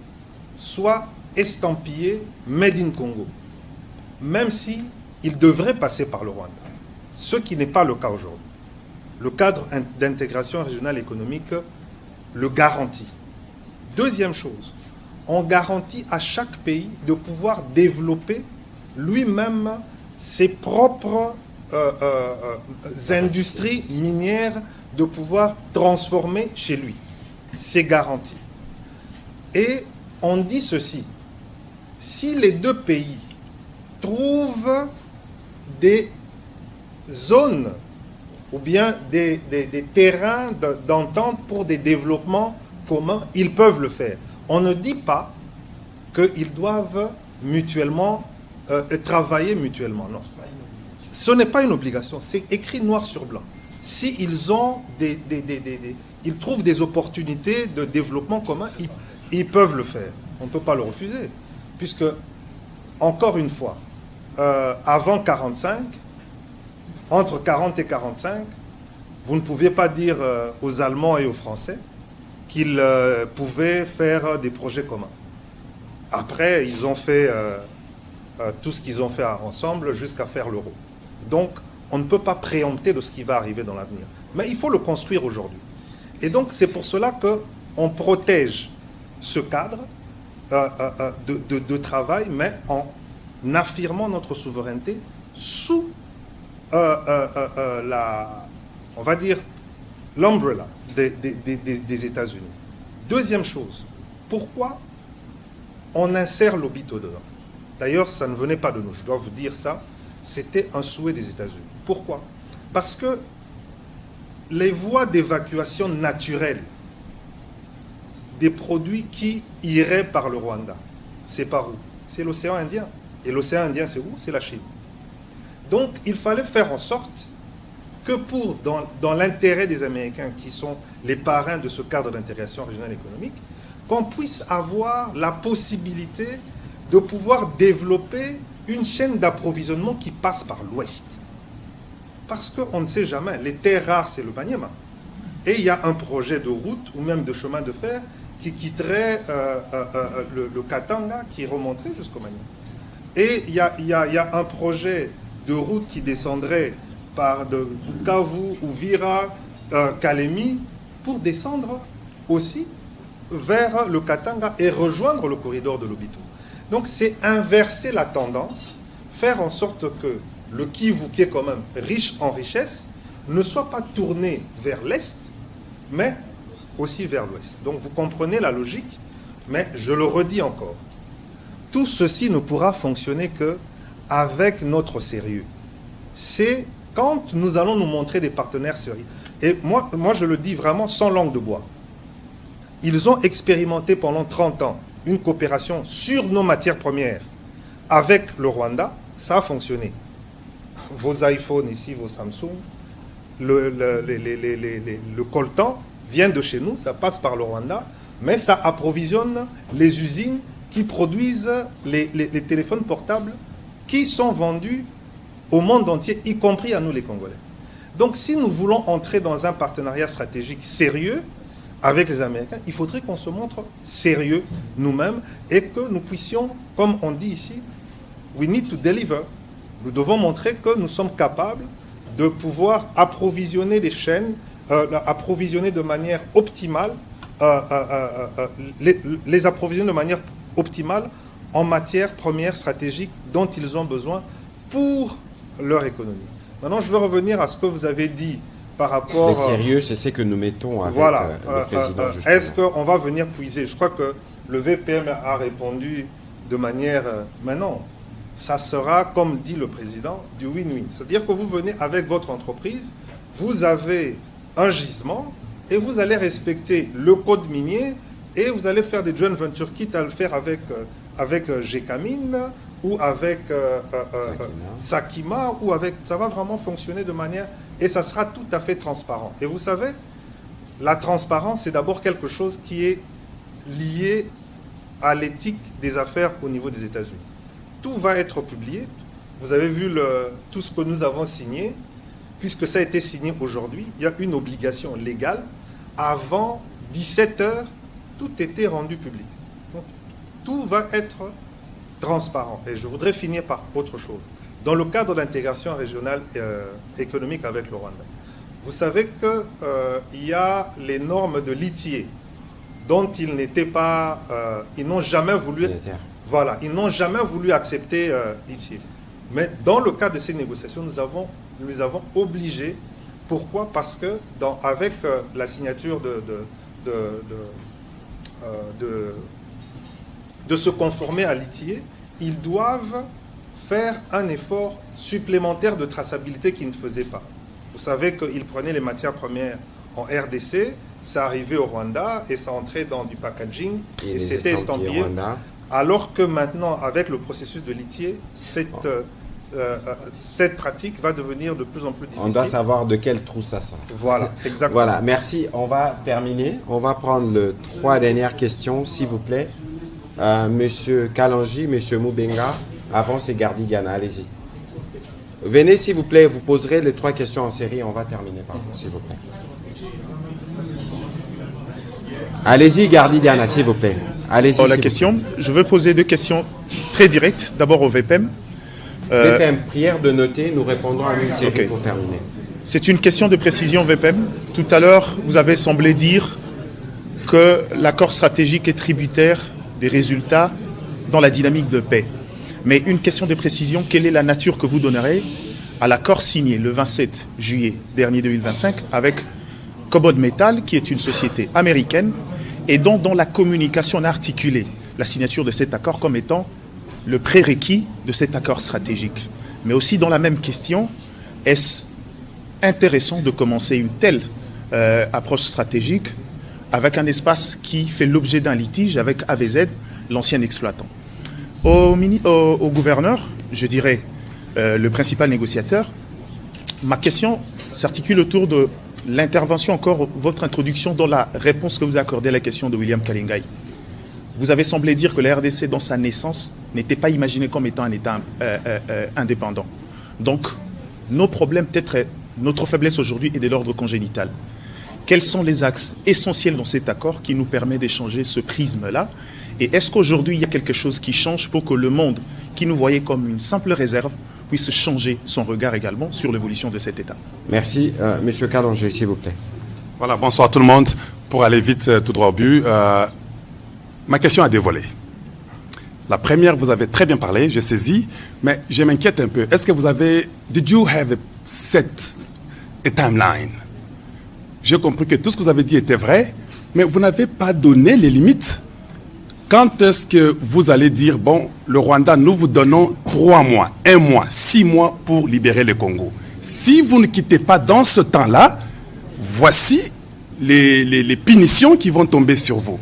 soit estampillé Made in Congo, même si il devrait passer par le Rwanda, ce qui n'est pas le cas aujourd'hui. Le cadre d'intégration régionale économique le garantit. Deuxième chose, on garantit à chaque pays de pouvoir développer lui-même ses propres industries minières, de pouvoir transformer chez lui. C'est garanti. Et on dit ceci, si les deux pays trouvent des zones ou bien des terrains d'entente pour des développements communs, ils peuvent le faire. On ne dit pas qu'ils doivent mutuellement travailler mutuellement, non. Ce n'est pas une obligation, c'est écrit noir sur blanc. s'ils ont ils trouvent des opportunités de développement commun, ils peuvent le faire. On ne peut pas le refuser. Puisque, encore une fois, avant 45, entre 40 et 45, vous ne pouviez pas dire aux Allemands et aux Français qu'ils pouvaient faire des projets communs. Après, ils ont fait tout ce qu'ils ont fait ensemble jusqu'à faire l'euro. Donc, on ne peut pas préempter de ce qui va arriver dans l'avenir. Mais il faut le construire aujourd'hui. Et donc, c'est pour cela qu'on protège ce cadre de travail, mais en affirmant notre souveraineté sous on va dire, l'umbrella des États-Unis. Deuxième chose, pourquoi on insère l'Obito dedans? D'ailleurs, ça ne venait pas de nous, je dois vous dire ça, c'était un souhait des États-Unis. Pourquoi? Parce que les voies d'évacuation naturelles des produits qui iraient par le Rwanda, c'est par où? C'est l'océan Indien. Et l'océan Indien, c'est où? C'est la Chine. Donc, il fallait faire en sorte que dans l'intérêt des Américains, qui sont les parrains de ce cadre d'intégration régionale économique, qu'on puisse avoir la possibilité de pouvoir développer une chaîne d'approvisionnement qui passe par l'Ouest. Parce qu'on ne sait jamais, les terres rares, c'est le Maniema. Et il y a un projet de route ou même de chemin de fer qui quitterait le Katanga, qui remonterait jusqu'au Maniema. Et il y a un projet de route qui descendrait par de Bukavu, Uvira, Kalemi, pour descendre aussi vers le Katanga et rejoindre le corridor de l'Obito. Donc c'est inverser la tendance, faire en sorte que le Kivu, qui est quand même riche en richesse, ne soit pas tourné vers l'Est, mais aussi vers l'Ouest. Donc vous comprenez la logique, mais je le redis encore. Tout ceci ne pourra fonctionner qu'avec notre sérieux. C'est quand nous allons nous montrer des partenaires sérieux. Et moi, je le dis vraiment sans langue de bois. Ils ont expérimenté pendant 30 ans une coopération sur nos matières premières avec le Rwanda. Ça a fonctionné. Vos iPhones ici, vos Samsung, le coltan vient de chez nous, ça passe par le Rwanda, mais ça approvisionne les usines qui produisent les téléphones portables qui sont vendus au monde entier, y compris à nous les Congolais. Donc si nous voulons entrer dans un partenariat stratégique sérieux avec les Américains, il faudrait qu'on se montre sérieux nous-mêmes et que nous puissions, comme on dit ici, we need to deliver. Nous devons montrer que nous sommes capables de pouvoir approvisionner les chaînes, approvisionner de manière optimale, les approvisionner de manière optimale en matières premières stratégiques dont ils ont besoin pour leur économie. Maintenant, je veux revenir à ce que vous avez dit par rapport... Les sérieux, c'est ce que nous mettons avec le président. Est-ce qu'on va venir puiser? Je crois que le VPM a répondu de manière... mais non, ça sera, comme dit le président, du win-win. C'est-à-dire que vous venez avec votre entreprise, vous avez un gisement et vous allez respecter le code minier et vous allez faire des joint ventures, quitte à le faire avec Gécamine ou avec Sakima, ou avec... Ça va vraiment fonctionner de manière... Et ça sera tout à fait transparent. Et vous savez, la transparence, c'est d'abord quelque chose qui est lié à l'éthique des affaires au niveau des États-Unis. Tout va être publié. Vous avez vu tout ce que nous avons signé. Puisque ça a été signé aujourd'hui, il y a une obligation légale. Avant 17 heures, tout était rendu public. Donc, tout va être transparent. Et je voudrais finir par autre chose. Dans le cadre d'intégration régionale économique avec le Rwanda, vous savez qu'il y a les normes de l'ITIE dont ils n'étaient pas... ils n'ont jamais voulu... Voilà, ils n'ont jamais voulu accepter l'ITIE. Mais dans le cadre de ces négociations, nous les avons obligés. Pourquoi? Parce que avec la signature de se conformer à l'ITIE, ils doivent faire un effort supplémentaire de traçabilité qu'ils ne faisaient pas. Vous savez qu'ils prenaient les matières premières en RDC, ça arrivait au Rwanda et ça entrait dans du packaging et c'était estampillé. Alors que maintenant, avec le processus de l'ITIE, cette pratique va devenir de plus en plus difficile. On doit savoir de quel trou ça sort. Voilà, exactement. Voilà, merci. On va terminer. On va prendre les 3 dernières questions, s'il vous plaît. Monsieur Kalanji, Monsieur Moubenga, avant c'est Gardigana. Allez-y. Venez, s'il vous plaît, vous poserez les 3 questions en série. On va terminer par vous, s'il vous plaît. Allez-y, Gardigana, s'il vous plaît. Allez-y. Pour la question, je veux poser 2 questions très directes. D'abord au VPM. VPM, prière de noter, nous répondrons à une série pour terminer. C'est une question de précision VPM. Tout à l'heure, vous avez semblé dire que l'accord stratégique est tributaire des résultats dans la dynamique de paix. Mais une question de précision, quelle est la nature que vous donnerez à l'accord signé le 27 juillet dernier 2025 avec Cobod Metal, qui est une société américaine, et dont la communication a articulé la signature de cet accord comme étant le prérequis de cet accord stratégique. Mais aussi dans la même question, est-ce intéressant de commencer une telle approche stratégique avec un espace qui fait l'objet d'un litige avec AVZ, l'ancien exploitant? Au gouverneur, je dirais le principal négociateur, ma question s'articule autour de l'intervention, encore votre introduction dans la réponse que vous accordez à la question de William Kalingai. Vous avez semblé dire que la RDC, dans sa naissance, n'était pas imaginée comme étant un État indépendant. Donc, nos problèmes, peut-être notre faiblesse aujourd'hui est de l'ordre congénital. Quels sont les axes essentiels dans cet accord qui nous permet d'échanger ce prisme-là? Et est-ce qu'aujourd'hui, il y a quelque chose qui change pour que le monde, qui nous voyait comme une simple réserve, puisse changer son regard également sur l'évolution de cet État? Merci. Monsieur Kalanji, s'il vous plaît. Voilà, bonsoir tout le monde. Pour aller vite, tout droit au but, ma question a 2 volets. La première, vous avez très bien parlé, j'ai saisi, mais je m'inquiète un peu. Est-ce que vous avez... Did you have a timeline? J'ai compris que tout ce que vous avez dit était vrai, mais vous n'avez pas donné les limites. Quand est-ce que vous allez dire, bon, le Rwanda, nous vous donnons 3 mois, 1 mois, 6 mois pour libérer le Congo. Si vous ne quittez pas dans ce temps-là, voici les punitions qui vont tomber sur vous.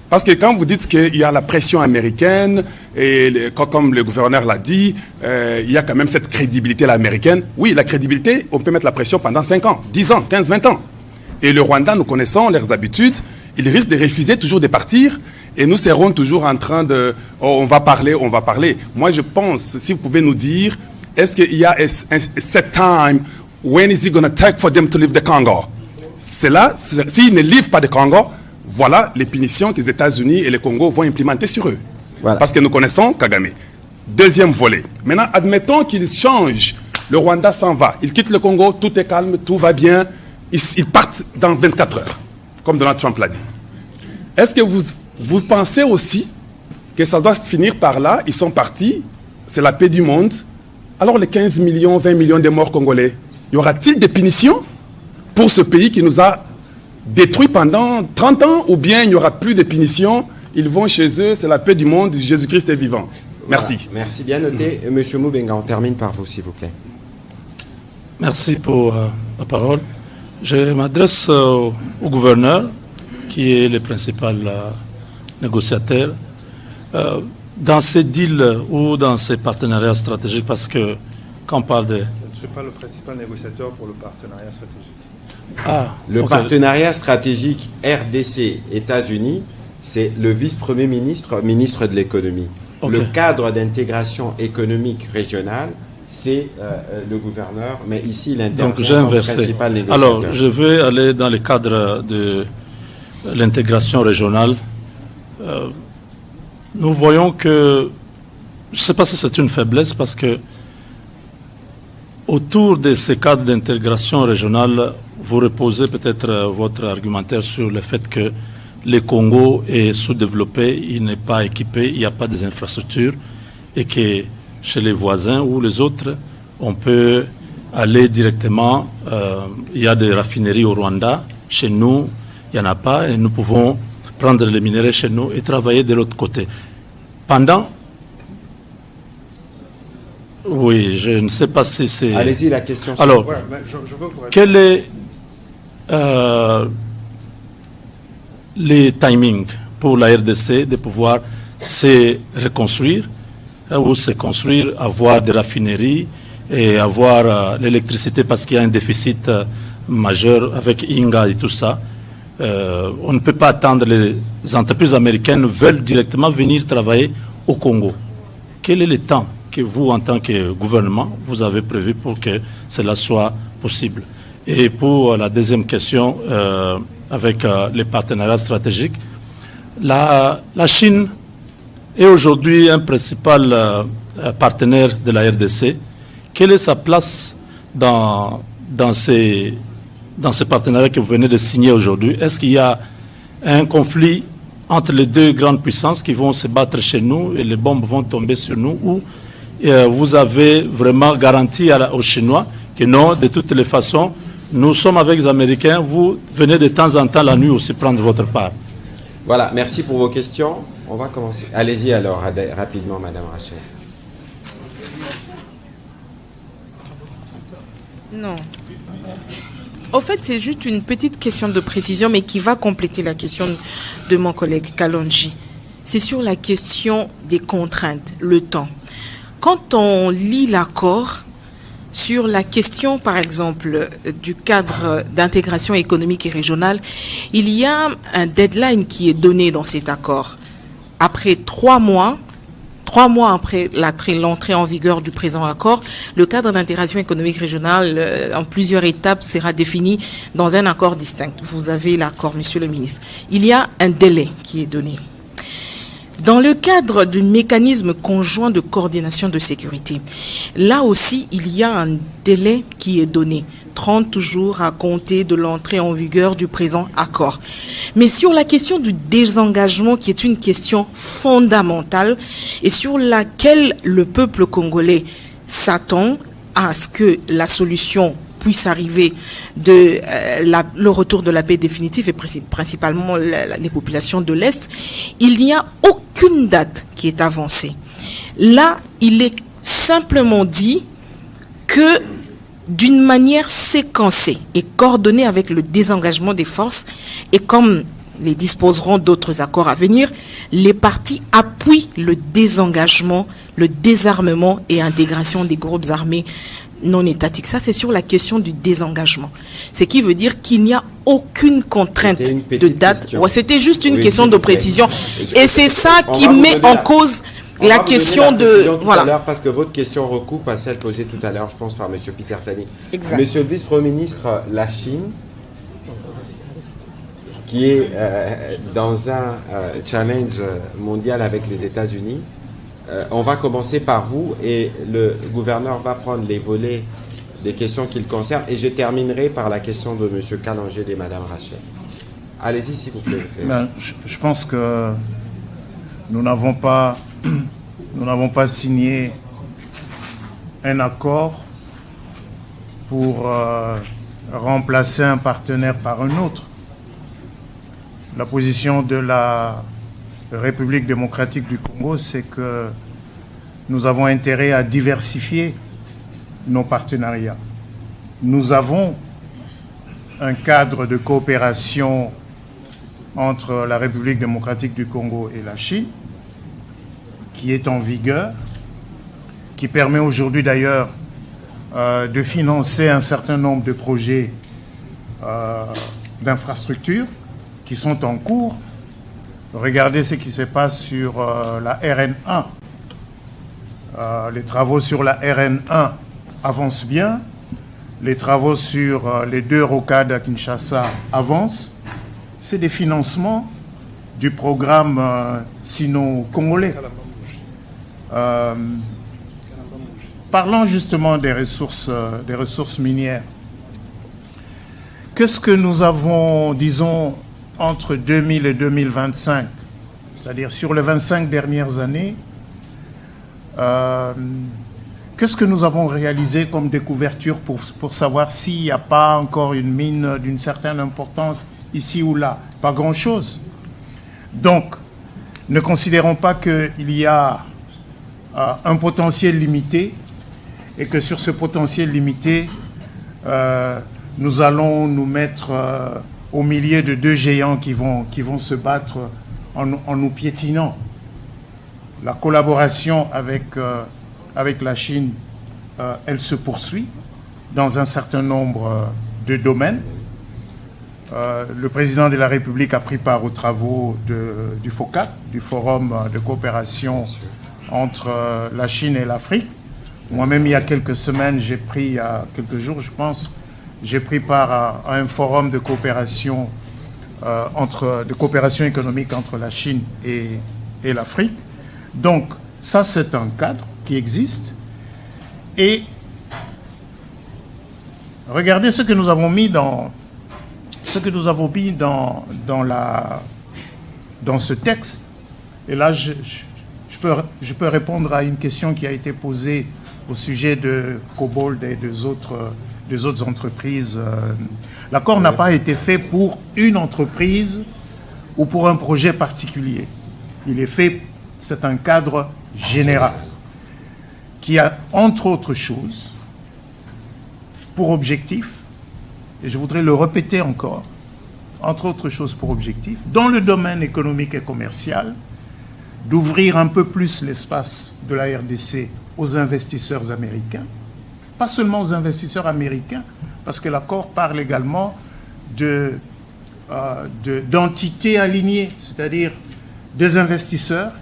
Parce que quand vous dites qu'il y a la pression américaine, et comme le gouverneur l'a dit, il y a quand même cette crédibilité américaine. Oui, la crédibilité, on peut mettre la pression pendant 5 ans, 10 ans, 15, 20 ans. Et le Rwanda, nous connaissons leurs habitudes, ils risquent de refuser toujours de partir, et nous serons toujours en train de... Oh, on va parler, on va parler. Moi, je pense, si vous pouvez nous dire, est-ce qu'il y a un set time, when is it going to take for them to leave the Congo? C'est là, s'ils ne livrent pas de Congo, voilà les punitions que les États-Unis et le Congo vont implémenter sur eux. Voilà. Parce que nous connaissons Kagame. Deuxième volet. Maintenant, admettons qu'ils changent. Le Rwanda s'en va. Ils quittent le Congo, tout est calme, tout va bien. Ils partent dans 24 heures, comme Donald Trump l'a dit. Est-ce que vous pensez aussi que ça doit finir par là? Ils sont partis, c'est la paix du monde. Alors les 15 millions, 20 millions de morts congolais, y aura-t-il des punitions pour ce pays qui nous a détruits pendant 30 ans, ou bien il n'y aura plus de punitions, ils vont chez eux, c'est la paix du monde, Jésus-Christ est vivant. Merci. Voilà. Merci, bien noté. Monsieur Moubenga, on termine par vous, s'il vous plaît. Merci pour la parole. Je m'adresse au gouverneur, qui est le principal négociateur. Dans ces deals ou dans ces partenariats stratégiques, parce que quand on parle de... Je ne suis pas le principal négociateur pour le partenariat stratégique. Le partenariat stratégique RDC-États-Unis, c'est le vice-premier ministre, ministre de l'économie. Le cadre d'intégration économique régionale, c'est le gouverneur, mais ici, il intervient comme principal négociateur. Alors, je vais aller dans le cadre de l'intégration régionale. Nous voyons que, je ne sais pas si c'est une faiblesse, parce que autour de ces cadres d'intégration régionale, vous reposez peut-être votre argumentaire sur le fait que le Congo est sous-développé, il n'est pas équipé, il n'y a pas des infrastructures, et que chez les voisins ou les autres, on peut aller directement, il y a des raffineries au Rwanda, chez nous, il n'y en a pas, et nous pouvons prendre les minéraux chez nous et travailler de l'autre côté. Oui, je ne sais pas si c'est... Allez-y, la question. Alors, quel est les timings pour la RDC de pouvoir se reconstruire où se construire, avoir des raffineries et avoir l'électricité parce qu'il y a un déficit majeur avec Inga et tout ça. On ne peut pas attendre, les entreprises américaines veulent directement venir travailler au Congo. Quel est le temps que vous, en tant que gouvernement, vous avez prévu pour que cela soit possible? Et pour la deuxième question, avec les partenariats stratégiques, la Chine est aujourd'hui un principal partenaire de la RDC. Quelle est sa place dans ces partenariats que vous venez de signer aujourd'hui? Est-ce qu'il y a un conflit entre les deux grandes puissances qui vont se battre chez nous et les bombes vont tomber sur nous, ou vous avez vraiment garanti aux Chinois que non, de toutes les façons, nous sommes avec les Américains, vous venez de temps en temps la nuit aussi prendre votre part? Voilà, merci pour vos questions. On va commencer. Allez-y alors, rapidement, Madame Rachel. Non. Au fait, c'est juste une petite question de précision, mais qui va compléter la question de mon collègue Kalonji. C'est sur la question des contraintes, le temps. Quand on lit l'accord, sur la question, par exemple, du cadre d'intégration économique et régionale, il y a un deadline qui est donné dans cet accord. Après 3 mois après l'entrée en vigueur du présent accord, le cadre d'intégration économique régionale en plusieurs étapes sera défini dans un accord distinct. Vous avez l'accord, Monsieur le ministre. Il y a un délai qui est donné. Dans le cadre du mécanisme conjoint de coordination de sécurité, là aussi, il y a un délai qui est donné, 30 jours à compter de l'entrée en vigueur du présent accord. Mais sur la question du désengagement, qui est une question fondamentale et sur laquelle le peuple congolais s'attend à ce que la solution puisse arriver de le retour de la paix définitive et principalement les populations de l'Est, il n'y a aucune date qui est avancée. Là, il est simplement dit que d'une manière séquencée et coordonnée avec le désengagement des forces, et comme les disposeront d'autres accords à venir, les partis appuient le désengagement, le désarmement et intégration des groupes armés non étatiques. Ça, c'est sur la question du désengagement. Ce qui veut dire qu'il n'y a aucune contrainte de date. Ouais, c'était juste une question de précision. Et c'est ça qui met en cause la question de... Voilà. Parce que votre question recoupe à celle posée tout à l'heure, je pense, par M. Peter Tsani. Monsieur le vice-premier ministre, la Chine, qui est dans un challenge mondial avec les États-Unis, on va commencer par vous et le gouverneur va prendre les volets des questions qui le concernent et je terminerai par la question de M. Kalonji et Mme Rachel. Allez-y, s'il vous plaît. Je pense que nous n'avons pas signé un accord pour remplacer un partenaire par un autre. La position de la République démocratique du Congo, c'est que nous avons intérêt à diversifier nos partenariats. Nous avons un cadre de coopération entre la République démocratique du Congo et la Chine qui est en vigueur, qui permet aujourd'hui d'ailleurs de financer un certain nombre de projets d'infrastructures qui sont en cours. Regardez ce qui se passe sur la RN1. Les travaux sur la RN1 avancent bien. Les travaux sur les 2 rocades à Kinshasa avancent. C'est des financements du programme sino-congolais. Parlons justement des ressources minières. Qu'est-ce que nous avons, disons, entre 2000 et 2025, c'est-à-dire sur les 25 dernières années, qu'est-ce que nous avons réalisé comme découverture pour savoir s'il n'y a pas encore une mine d'une certaine importance ici ou là? Pas grand-chose. Donc, ne considérons pas qu'il y a un potentiel limité et que sur ce potentiel limité, nous allons nous mettre au milieu de 2 géants qui vont se battre en nous piétinant. La collaboration avec la Chine, elle se poursuit dans un certain nombre de domaines. Le président de la République a pris part aux travaux du FOCAC, du Forum de coopération entre la Chine et l'Afrique. Moi-même, il y a quelques semaines, il y a quelques jours, je pense, j'ai pris part à un forum de coopération, économique entre la Chine et l'Afrique. Donc, ça, c'est un cadre qui existe. Et regardez ce que nous avons mis dans ce texte. Et là, je peux répondre à une question qui a été posée au sujet de Cobalt et des autres entreprises. L'accord n'a pas été fait pour une entreprise ou pour un projet particulier. Il est fait, c'est un cadre général qui a, entre autres choses, pour objectif, et je voudrais le répéter encore, entre autres choses pour objectif, dans le domaine économique et commercial, d'ouvrir un peu plus l'espace de la RDC aux investisseurs américains, pas seulement aux investisseurs américains, parce que l'accord parle également d'entités alignées, c'est-à-dire des investisseurs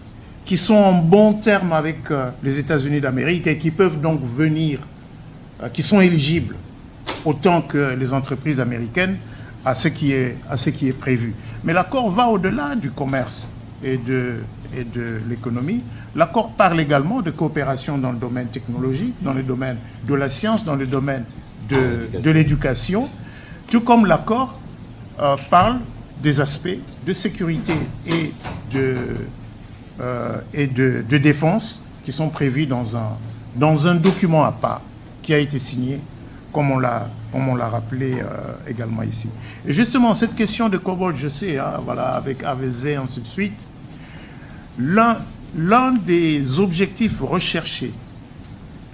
qui sont en bon terme avec les États-Unis d'Amérique et qui peuvent donc venir, qui sont éligibles autant que les entreprises américaines à ce qui est prévu. Mais l'accord va au-delà du commerce et de l'économie. L'accord parle également de coopération dans le domaine technologique, dans le domaine de la science, dans le domaine de l'éducation, tout comme l'accord parle des aspects de sécurité et de défense qui sont prévus dans un document à part qui a été signé, comme on l'a rappelé également ici. Et justement, cette question de Cobalt, je sais, voilà, avec AVZ et ainsi de suite, l'un des objectifs recherchés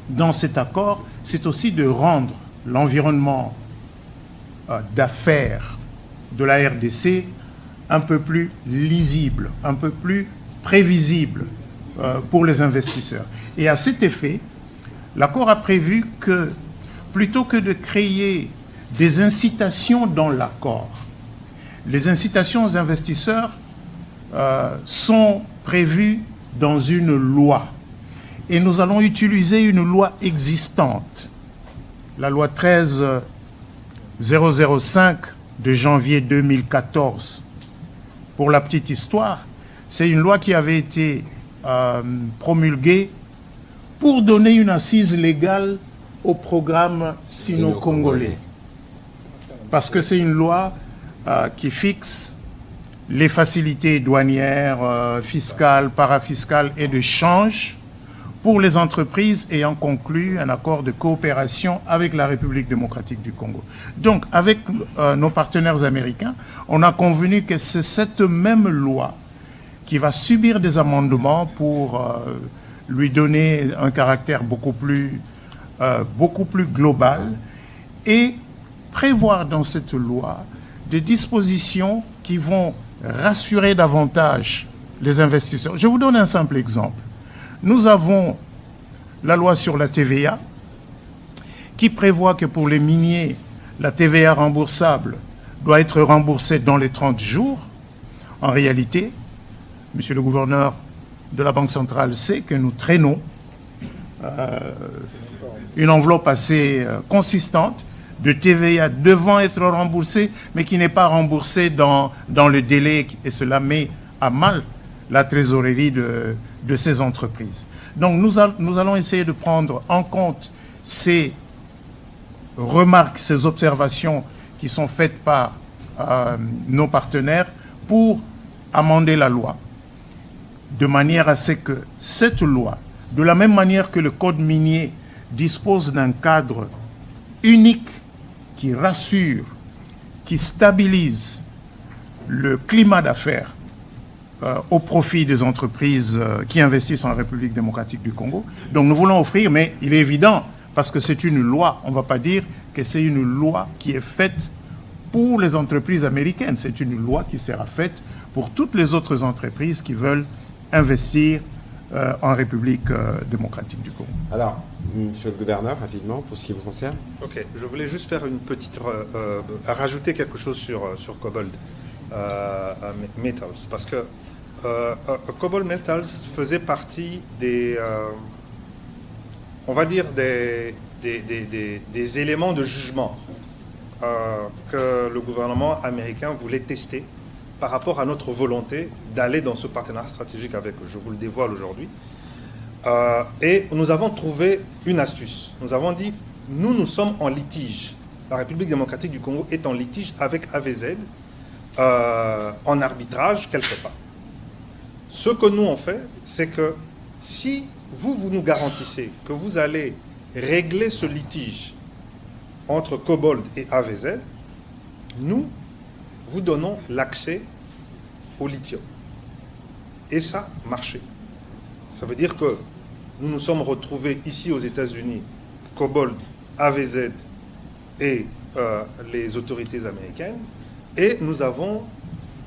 dans cet accord, c'est aussi de rendre l'environnement d'affaires de la RDC un peu plus lisible, un peu plus prévisible pour les investisseurs. Et à cet effet, l'accord a prévu que, plutôt que de créer des incitations dans l'accord, les incitations aux investisseurs sont prévues dans une loi. Et nous allons utiliser une loi existante, la loi 13-005 de janvier 2014. Pour la petite histoire, c'est une loi qui avait été promulguée pour donner une assise légale au programme sino-congolais. Parce que c'est une loi qui fixe les facilités douanières, fiscales, parafiscales et de change pour les entreprises ayant conclu un accord de coopération avec la République démocratique du Congo. Donc, avec nos partenaires américains, on a convenu que c'est cette même loi qui va subir des amendements pour lui donner un caractère beaucoup plus global et prévoir dans cette loi des dispositions qui vont rassurer davantage les investisseurs. Je vous donne un simple exemple. Nous avons la loi sur la TVA qui prévoit que pour les miniers, la TVA remboursable doit être remboursée dans les 30 jours. En réalité, monsieur le gouverneur de la Banque centrale sait que nous traînons une enveloppe assez consistante de TVA devant être remboursée, mais qui n'est pas remboursée dans le délai, et cela met à mal la trésorerie de ces entreprises. Donc nous allons essayer de prendre en compte ces remarques, ces observations qui sont faites par nos partenaires pour amender la loi, de manière à ce que cette loi, de la même manière que le Code minier dispose d'un cadre unique qui rassure, qui stabilise le climat d'affaires au profit des entreprises qui investissent en République démocratique du Congo. Donc nous voulons offrir, mais il est évident, parce que c'est une loi, on ne va pas dire que c'est une loi qui est faite pour les entreprises américaines. C'est une loi qui sera faite pour toutes les autres entreprises qui veulent investir en République démocratique du Congo. Alors, monsieur le gouverneur, rapidement, pour ce qui vous concerne. Ok, je voulais juste faire une petite... rajouter quelque chose sur Cobalt Metals, parce que Cobalt Metals faisait partie des... on va dire des éléments de jugement que le gouvernement américain voulait tester par rapport à notre volonté d'aller dans ce partenariat stratégique avec eux. Je vous le dévoile aujourd'hui. Et nous avons trouvé une astuce. Nous avons dit, nous sommes en litige. La République démocratique du Congo est en litige avec AVZ, en arbitrage quelque part. Ce que nous on fait, c'est que si vous nous garantissez que vous allez régler ce litige entre Cobalt et AVZ, nous vous donnons l'accès au lithium. Et ça marchait. Ça veut dire que nous nous sommes retrouvés ici aux États-Unis, Cobalt, AVZ et les autorités américaines, et nous avons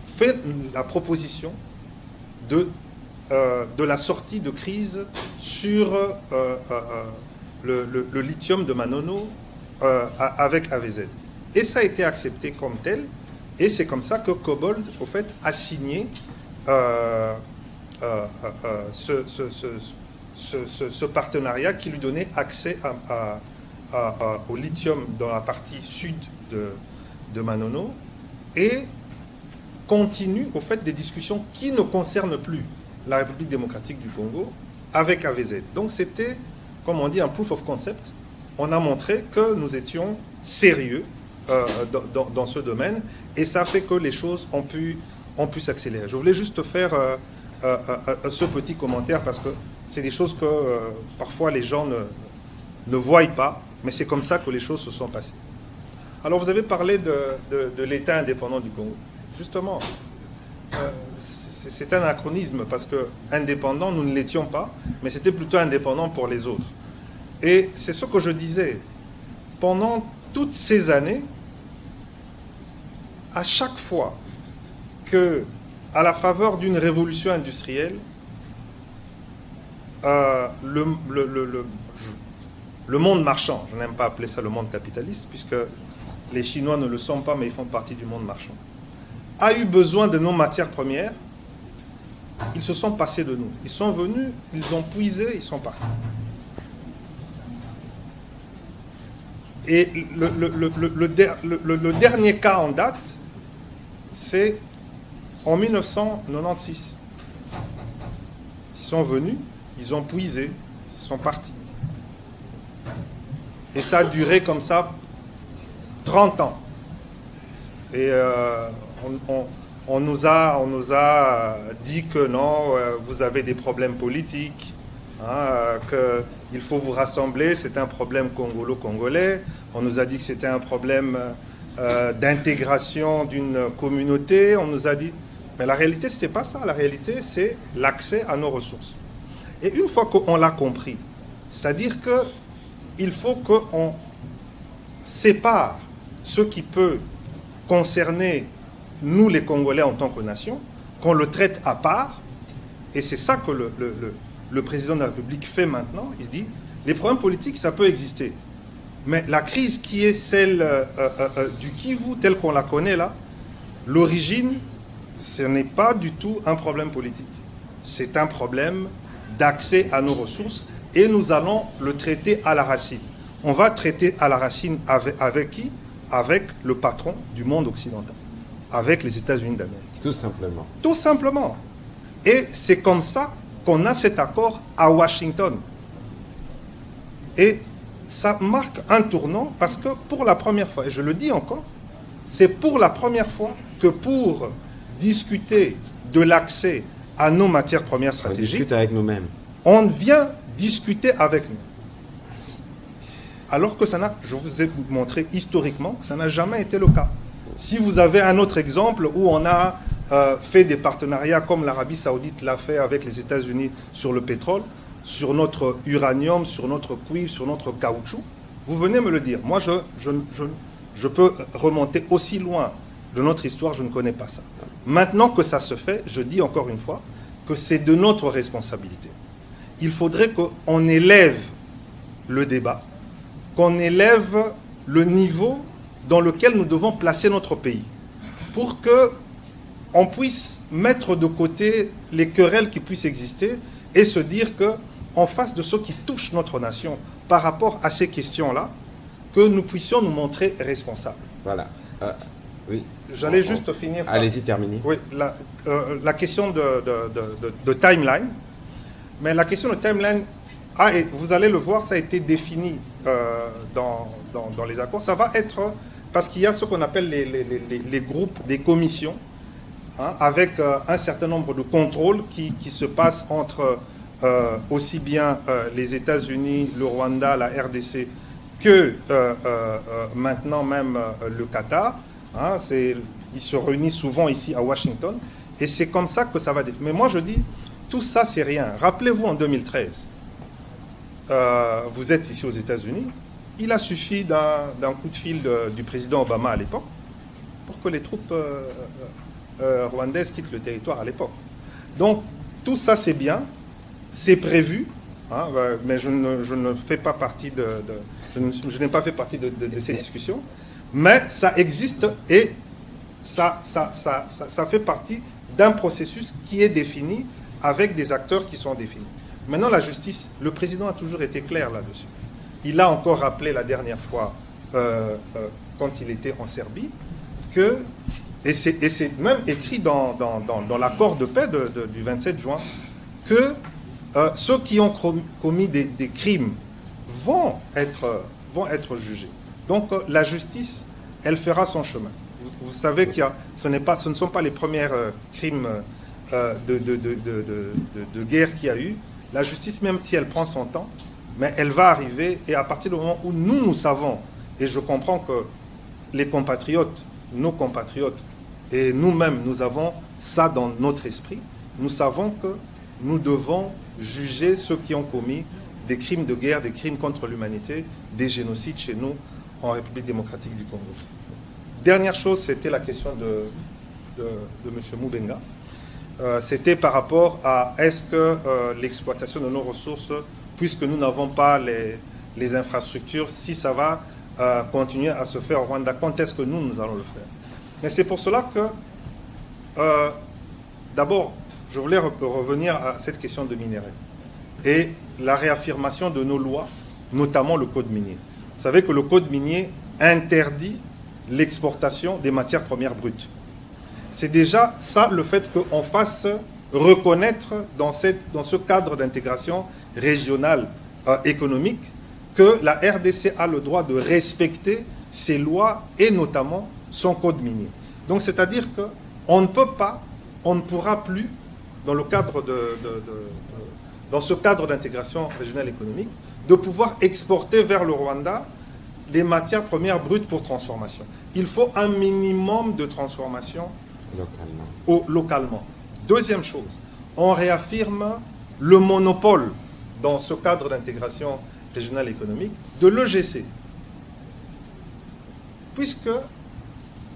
fait la proposition de la sortie de crise sur le lithium de Manono avec AVZ. Et ça a été accepté comme tel, et c'est comme ça que Cobalt, au fait, a signé ce partenariat qui lui donnait accès au lithium dans la partie sud de Manono, et continue, au fait, des discussions qui ne concernent plus la République démocratique du Congo avec AVZ. Donc c'était, comme on dit, un proof of concept. On a montré que nous étions sérieux dans ce domaine, et ça fait que les choses ont pu s'accélérer. Je voulais juste faire ce petit commentaire parce que c'est des choses que parfois les gens ne voient pas, mais c'est comme ça que les choses se sont passées. Alors vous avez parlé de l'État indépendant du Congo. Justement, c'est un anachronisme parce que indépendant, nous ne l'étions pas, mais c'était plutôt indépendant pour les autres. Et c'est ce que je disais. Pendant toutes ces années, à chaque fois que, à la faveur d'une révolution industrielle, le monde marchand, je n'aime pas appeler ça le monde capitaliste, puisque les Chinois ne le sont pas, mais ils font partie du monde marchand, a eu besoin de nos matières premières, ils se sont passés de nous. Ils sont venus, ils ont puisé, ils sont partis. Et le dernier cas en date, c'est en 1996. Ils sont venus, ils ont puisé, ils sont partis. Et ça a duré comme ça 30 ans. Et on nous a dit que non, vous avez des problèmes politiques, hein, qu'il faut vous rassembler, c'est un problème congolo-congolais. On nous a dit que c'était un problème d'intégration d'une communauté. On nous a dit... Mais la réalité, ce n'était pas ça. La réalité, c'est l'accès à nos ressources. Et une fois qu'on l'a compris, c'est-à-dire qu'il faut qu'on sépare ce qui peut concerner nous, les Congolais, en tant que nation, qu'on le traite à part. Et c'est ça que le président de la République fait maintenant. Il dit, les problèmes politiques, ça peut exister. Mais la crise qui est celle du Kivu, telle qu'on la connaît là, l'origine, ce n'est pas du tout un problème politique. C'est un problème d'accès à nos ressources, et nous allons le traiter à la racine. On va traiter à la racine avec qui? Avec le patron du monde occidental, avec les États-Unis d'Amérique. Tout simplement. Tout simplement. Et c'est comme ça qu'on a cet accord à Washington. Et ça marque un tournant parce que pour la première fois, et je le dis encore, c'est pour la première fois que pour discuter de l'accès à nos matières premières stratégiques, on discute avec nous-mêmes. On vient discuter avec nous. Alors que ça n'a, je vous ai montré historiquement que ça n'a jamais été le cas. Si vous avez un autre exemple où on a fait des partenariats comme l'Arabie Saoudite l'a fait avec les États-Unis sur le pétrole, sur notre uranium, sur notre cuivre, sur notre caoutchouc, vous venez me le dire. Moi, je peux remonter aussi loin de notre histoire, je ne connais pas ça. Maintenant que ça se fait, je dis encore une fois que c'est de notre responsabilité. il faudrait qu'on élève le débat, qu'on élève le niveau dans lequel nous devons placer notre pays, pour qu'on puisse mettre de côté les querelles qui puissent exister et se dire qu'en face de ce qui touche notre nation par rapport à ces questions-là, que nous puissions nous montrer responsables. Voilà. Oui. J'allais juste finir. Allez-y, terminez. Oui, la question de timeline. Mais la question de timeline, et vous allez le voir, ça a été défini dans les accords. Ça va être, parce qu'il y a ce qu'on appelle les groupes, des commissions, hein, avec un certain nombre de contrôles qui se passent entre aussi bien les États-Unis, le Rwanda, la RDC, que maintenant même le Qatar. Hein, ils se réunissent souvent ici à Washington. Et c'est comme ça que ça va être. Mais moi, je dis, tout ça, c'est rien. Rappelez-vous, en 2013, vous êtes ici aux États-Unis. Il a suffi d'un coup de fil du président Obama à l'époque pour que les troupes rwandaises quittent le territoire à l'époque. Donc, tout ça, c'est bien. C'est prévu. Hein, mais je ne fais pas partie je n'ai pas fait partie de ces discussions. Mais ça existe et ça fait partie d'un processus qui est défini avec des acteurs qui sont définis. Maintenant, la justice, le président a toujours été clair là-dessus. Il a encore rappelé la dernière fois, quand il était en Serbie, et c'est même écrit dans l'accord de paix du 27 juin, que ceux qui ont commis des crimes vont être jugés. Donc la justice, elle fera son chemin. Vous savez que ce ne sont pas les premiers crimes de guerre qu'il y a eu. La justice, même si elle prend son temps, mais elle va arriver, et à partir du moment où nous savons, et je comprends que les compatriotes, nos compatriotes, et nous-mêmes, nous avons ça dans notre esprit, nous savons que nous devons juger ceux qui ont commis des crimes de guerre, des crimes contre l'humanité, des génocides chez nous, en République démocratique du Congo. Dernière chose, c'était la question de M. Moubenga. C'était par rapport à est-ce que l'exploitation de nos ressources, puisque nous n'avons pas les infrastructures, si ça va continuer à se faire au Rwanda, quand est-ce que nous allons le faire? Mais c'est pour cela que, d'abord, je voulais revenir à cette question de minerais et la réaffirmation de nos lois, notamment le Code minier. Vous savez que le Code minier interdit l'exportation des matières premières brutes. C'est déjà ça, le fait qu'on fasse reconnaître dans ce cadre d'intégration régionale économique que la RDC a le droit de respecter ses lois et notamment son code minier. Donc c'est-à-dire qu'on ne peut pas, on ne pourra plus, dans le cadre dans ce cadre d'intégration régionale économique, de pouvoir exporter vers le Rwanda les matières premières brutes pour transformation. Il faut un minimum de transformation localement. Deuxième chose, on réaffirme le monopole dans ce cadre d'intégration régionale économique de l'EGC, puisque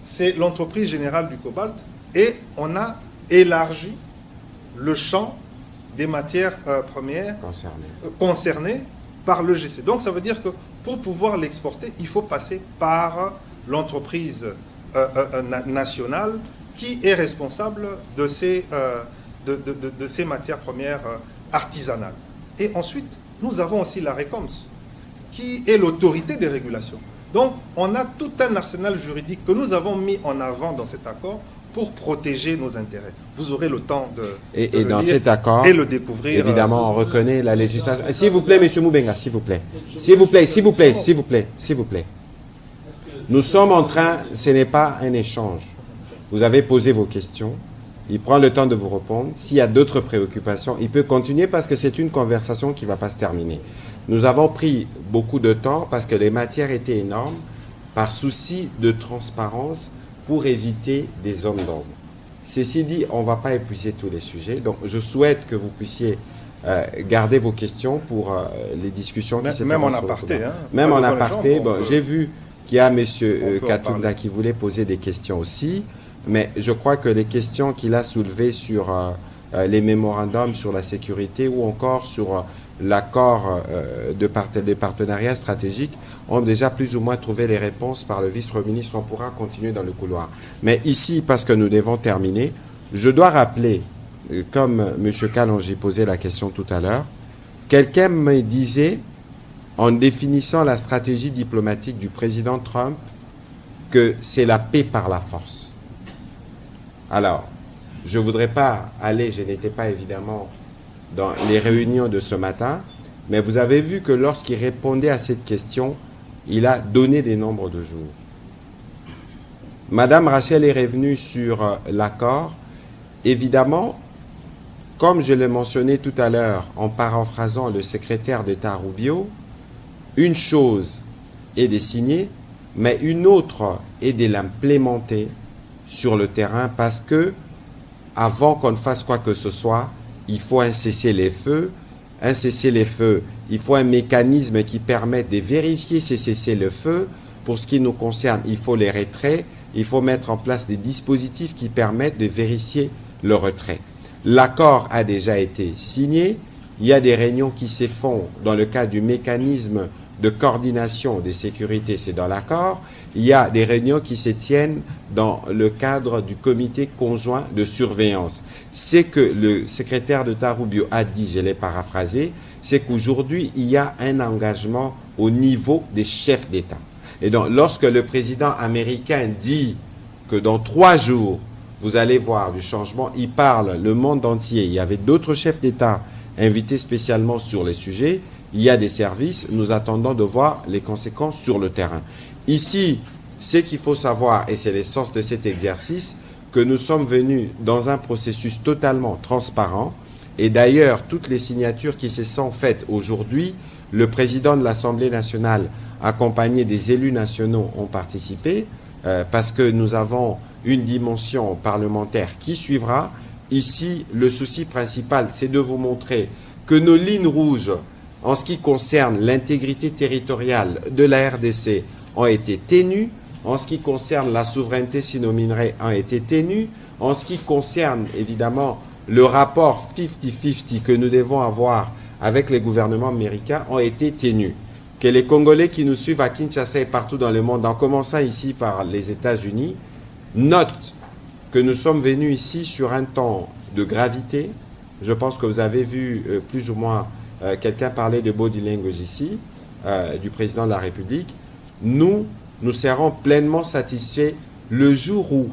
c'est l'entreprise générale du cobalt et on a élargi le champ des matières premières concernées par l'EGC. Donc ça veut dire que pour pouvoir l'exporter, il faut passer par l'entreprise nationale qui est responsable de ces matières premières artisanales. Et ensuite, nous avons aussi la RECOMS, qui est l'autorité des régulations. Donc, on a tout un arsenal juridique que nous avons mis en avant dans cet accord pour protéger nos intérêts. Vous aurez le temps de et le dans lire cet accord, et le découvrir. Évidemment, on reconnaît la législation. S'il vous plaît, M. Moubenga, s'il vous plaît. S'il vous plaît, s'il vous plaît, s'il vous plaît, s'il vous plaît. Nous sommes en train, ce n'est pas un échange. Vous avez posé vos questions. Il prend le temps de vous répondre. S'il y a d'autres préoccupations, il peut continuer parce que c'est une conversation qui ne va pas se terminer. Nous avons pris beaucoup de temps parce que les matières étaient énormes, par souci de transparence pour éviter des zones d'ombre. Ceci dit, on ne va pas épuiser tous les sujets. Donc, je souhaite que vous puissiez garder vos questions pour les discussions qui Même en aparté. Hein, même en aparté. Bon, j'ai vu qu'il y a M. Katunda qui voulait poser des questions aussi. Mais je crois que les questions qu'il a soulevées sur les mémorandums sur la sécurité ou encore sur l'accord de partenariat stratégique ont déjà plus ou moins trouvé les réponses par le vice-premier ministre. On pourra continuer dans le couloir. Mais ici, parce que nous devons terminer, je dois rappeler, comme M. Kalonji posait la question tout à l'heure, quelqu'un me disait, en définissant la stratégie diplomatique du président Trump, que c'est la paix par la force. Alors, je ne voudrais pas aller, je n'étais pas évidemment dans les réunions de ce matin, mais vous avez vu que lorsqu'il répondait à cette question, il a donné des nombres de jours. Madame Rachel est revenue sur l'accord. Évidemment, comme je l'ai mentionné tout à l'heure en paraphrasant le secrétaire d'État Rubio, une chose est de signer, mais une autre est de l'implémenter sur le terrain parce que, avant qu'on ne fasse quoi que ce soit, il faut un cessez-le-feu. Un cessez-le-feu, il faut un mécanisme qui permette de vérifier ces cessez-le-feu. Pour ce qui nous concerne, il faut les retraits. Il faut mettre en place des dispositifs qui permettent de vérifier le retrait. L'accord a déjà été signé. Il y a des réunions qui se font dans le cadre du mécanisme de coordination des sécurités, c'est dans l'accord. Il y a des réunions qui se tiennent dans le cadre du comité conjoint de surveillance. C'est que le secrétaire d'État Rubio a dit, je l'ai paraphrasé, c'est qu'aujourd'hui, il y a un engagement au niveau des chefs d'État. Et donc, lorsque le président américain dit que dans 3 jours, vous allez voir du changement, il parle le monde entier. Il y avait d'autres chefs d'État invités spécialement sur les sujets. Il y a des services, nous attendons de voir les conséquences sur le terrain. Ici, ce qu'il faut savoir, et c'est l'essence de cet exercice, que nous sommes venus dans un processus totalement transparent. Et d'ailleurs, toutes les signatures qui se sont faites aujourd'hui, le président de l'Assemblée nationale, accompagné des élus nationaux, ont participé, parce que nous avons une dimension parlementaire qui suivra. Ici, le souci principal, c'est de vous montrer que nos lignes rouges, en ce qui concerne l'intégrité territoriale de la RDC, ont été tenues. En ce qui concerne la souveraineté sino-minerais, ont été tenues. En ce qui concerne, évidemment, le rapport 50-50 que nous devons avoir avec les gouvernements américains, ont été tenus. Que les Congolais qui nous suivent à Kinshasa et partout dans le monde, en commençant ici par les États-Unis, notent que nous sommes venus ici sur un temps de gravité. Je pense que vous avez vu plus ou moins quelqu'un parler de body language ici, du président de la République. Nous serons pleinement satisfaits le jour où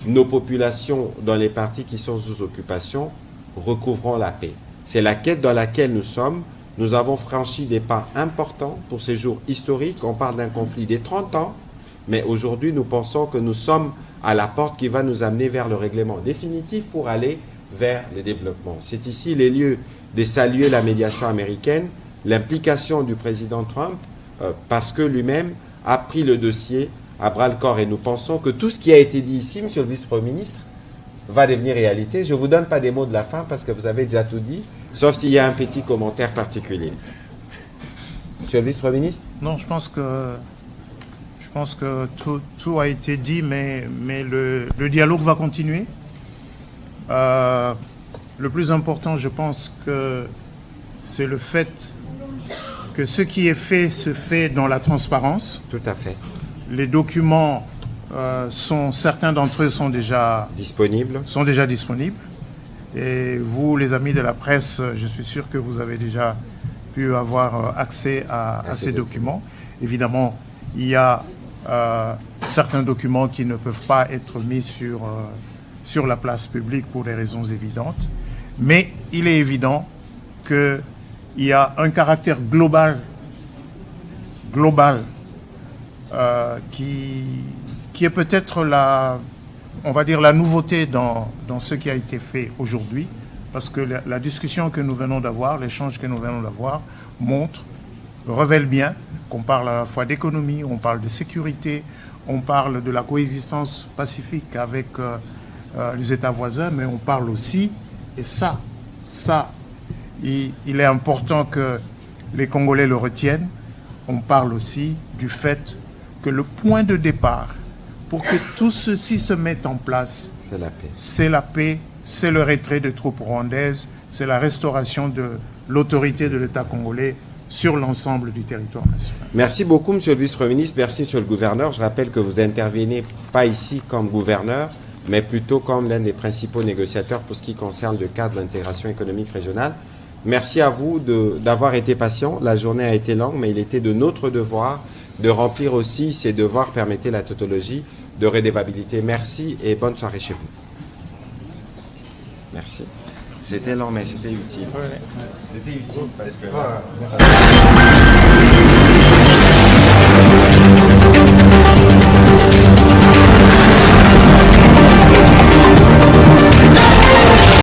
nos populations dans les partis qui sont sous occupation recouvreront la paix. C'est la quête dans laquelle nous sommes. Nous avons franchi des pas importants pour ces jours historiques. On parle d'un conflit des 30 ans, mais aujourd'hui nous pensons que nous sommes à la porte qui va nous amener vers le règlement définitif pour aller vers le développement. C'est ici les lieux de saluer la médiation américaine, l'implication du président Trump, parce que lui-même a pris le dossier à bras-le-corps. Et nous pensons que tout ce qui a été dit ici, monsieur le vice-premier ministre, va devenir réalité. Je ne vous donne pas des mots de la fin parce que vous avez déjà tout dit, sauf s'il y a un petit commentaire particulier. Monsieur le vice-premier ministre? Non, je pense que tout a été dit, mais le dialogue va continuer. Le plus important, je pense que c'est le fait que ce qui est fait se fait dans la transparence. Tout à fait. Les documents, certains d'entre eux sont déjà disponibles. Et vous, les amis de la presse, je suis sûr que vous avez déjà pu avoir accès à ces documents. Évidemment, il y a certains documents qui ne peuvent pas être mis sur la place publique pour des raisons évidentes. Mais il est évident qu'il y a un caractère global qui est peut-être la nouveauté dans ce qui a été fait aujourd'hui, parce que la discussion que nous venons d'avoir, l'échange que nous venons d'avoir, révèle bien qu'on parle à la fois d'économie, on parle de sécurité, on parle de la coexistence pacifique avec les États voisins, mais on parle aussi, et ça, il est important que les Congolais le retiennent, on parle aussi du fait que le point de départ pour que tout ceci se mette en place, c'est la paix. C'est la paix c'est le retrait des troupes rwandaises, c'est la restauration de l'autorité de l'État congolais sur l'ensemble du territoire national. Merci beaucoup, Monsieur le Vice-Premier ministre. Merci, Monsieur le Gouverneur. Je rappelle que vous intervenez pas ici comme gouverneur, mais plutôt comme l'un des principaux négociateurs pour ce qui concerne le cadre d'intégration économique régionale. Merci à vous d'avoir été patient. La journée a été longue, mais il était de notre devoir de remplir aussi ces devoirs, permettez la tautologie, de redevabilité. Merci et bonne soirée chez vous. Merci. C'était long, mais c'était utile. C'était utile parce que...